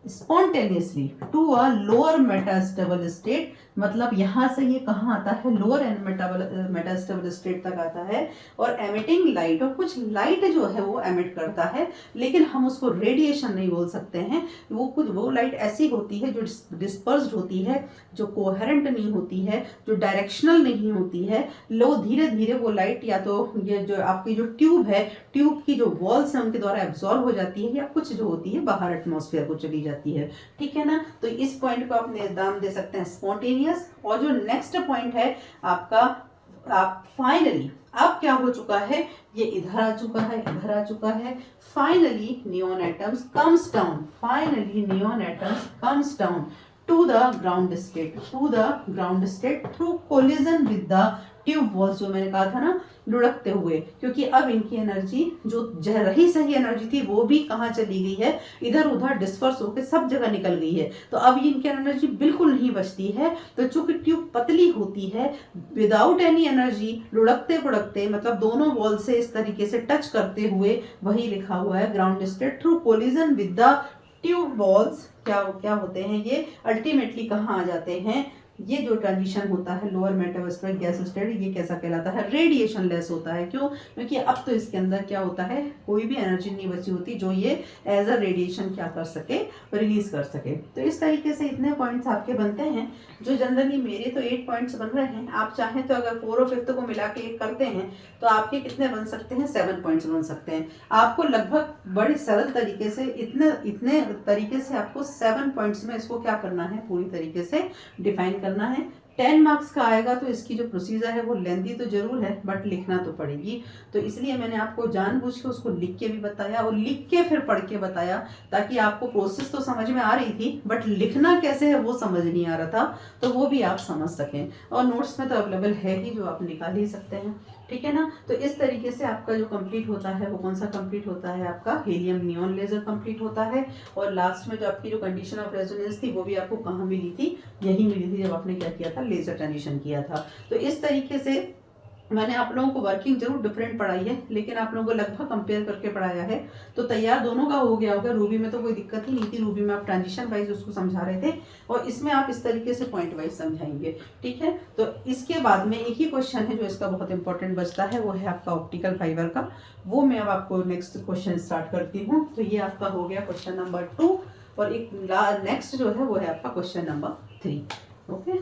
spontaneously to a lower metastable state, मतलब यहाँ से ये कहाँ आता है, लोअर मेटास्टेबल स्टेट तक आता है, और एमिटिंग लाइट, और कुछ लाइट जो है वो एमिट करता है, लेकिन हम उसको रेडिएशन नहीं बोल सकते हैं। वो लाइट ऐसी होती है जो डिस्पर्स्ड होती है, जो कोहेरेंट नहीं होती है, जो डायरेक्शनल नहीं होती है। लो धीरे धीरे वो लाइट या तो ये जो आपकी जो ट्यूब है, ट्यूब की जो वॉल्स है उनके द्वारा एब्जॉर्ब हो जाती है, या कुछ जो होती है बाहर एटमॉस्फेयर को चली जाती है, ठीक है ना। तो इस पॉइंट को आप नाम दे सकते हैं स्पॉन्टेनियस। और जो नेक्स्ट पॉइंट है आपका, आप फाइनली, अब क्या हो चुका है, ये इधर आ चुका है, इधर आ चुका है, finally neon atoms comes down, finally neon atoms comes down to the ground state, to the ground state through collision with the tube walls, जो मैंने कहा था ना, लुढ़कते हुए, क्योंकि अब इनकी एनर्जी जो रही सही एनर्जी थी वो भी कहाँ चली गई है, इधर उधर डिस्पर्स होकर सब जगह निकल गई है। तो अब ये इनकी एनर्जी बिल्कुल नहीं बचती है। तो चूंकि ट्यूब पतली होती है, विदाउट एनी एनर्जी, लुढ़कते पुढ़कते, मतलब दोनों वॉल से इस तरीके से टच करते हुए, वही लिखा हुआ है ground state through collision with the tube walls, क्या क्या होते हैं ये, अल्टीमेटली कहाँ आ जाते हैं, ये जो ट्रांजिशन होता है लोअर मेटास्फेरिक गैस स्टेट, ये कैसा कहलाता है, रेडिएशन लेस होता है। क्यों? क्योंकि अब तो इसके अंदर क्या होता है, कोई भी एनर्जी नहीं बची होती जो ये एज अ रेडिएशन क्या कर सके, रिलीज कर सके। तो इस तरीके से इतने पॉइंट्स आपके बनते हैं, जो जनरली मेरे तो 8 पॉइंट्स बन रहे हैं। आप चाहें तो अगर 4 और 5 को मिला के करते हैं तो आपके कितने बन सकते हैं, 7 पॉइंट्स बन सकते हैं। आपको लगभग बड़े सरल तरीके से इतने तरीके से आपको 7 पॉइंट्स में इसको क्या करना है, पूरी तरीके से डिफाइन करना है। 10 मार्क्स का आएगा तो इसकी जो प्रोसीजर है वो लेंथी तो जरूर है, बट लिखना तो पड़ेगी। तो इसलिए मैंने आपको जानबूझ के उसको लिख के भी बताया और लिख के फिर पढ़ के बताया, ताकि आपको प्रोसेस तो समझ में आ रही थी, बट लिखना कैसे है वो समझ नहीं आ रहा था, तो वो भी आप समझ सकें। और नोट्स में तो अवेलेबल है ही, जो आप निकाल ही सकते हैं, ठीक है ना। तो इस तरीके से आपका जो कंप्लीट होता है वो कौन सा कंप्लीट होता है, आपका हीलियम नियॉन लेजर कंप्लीट होता है। और लास्ट में जो आपकी जो कंडीशन ऑफ रेजोनेंस थी वो भी आपको कहाँ मिली थी, यही मिली थी जब आपने क्या किया था, लेजर ट्रांजिशन किया था। तो इस तरीके से मैंने आप लोगों को वर्किंग जरूर डिफरेंट पढ़ाई है, लेकिन आप लोगों को लगभग कंपेयर करके पढ़ाया है, तो तैयार दोनों का हो गया होगा। रूबी में तो कोई दिक्कत ही नहीं थी, रूबी में आप ट्रांजिशन वाइज उसको समझा रहे थे, और इसमें आप इस तरीके से पॉइंट वाइज समझाएंगे, ठीक है। तो इसके बाद में एक ही क्वेश्चन है जो इसका बहुत इंपॉर्टेंट बचता है, वो है आपका ऑप्टिकल फाइबर का। वो मैं अब आपको नेक्स्ट क्वेश्चन स्टार्ट करती हूँ। तो ये आपका हो गया क्वेश्चन नंबर 2, और एक नेक्स्ट जो है वो है आपका क्वेश्चन नंबर 3। ओके।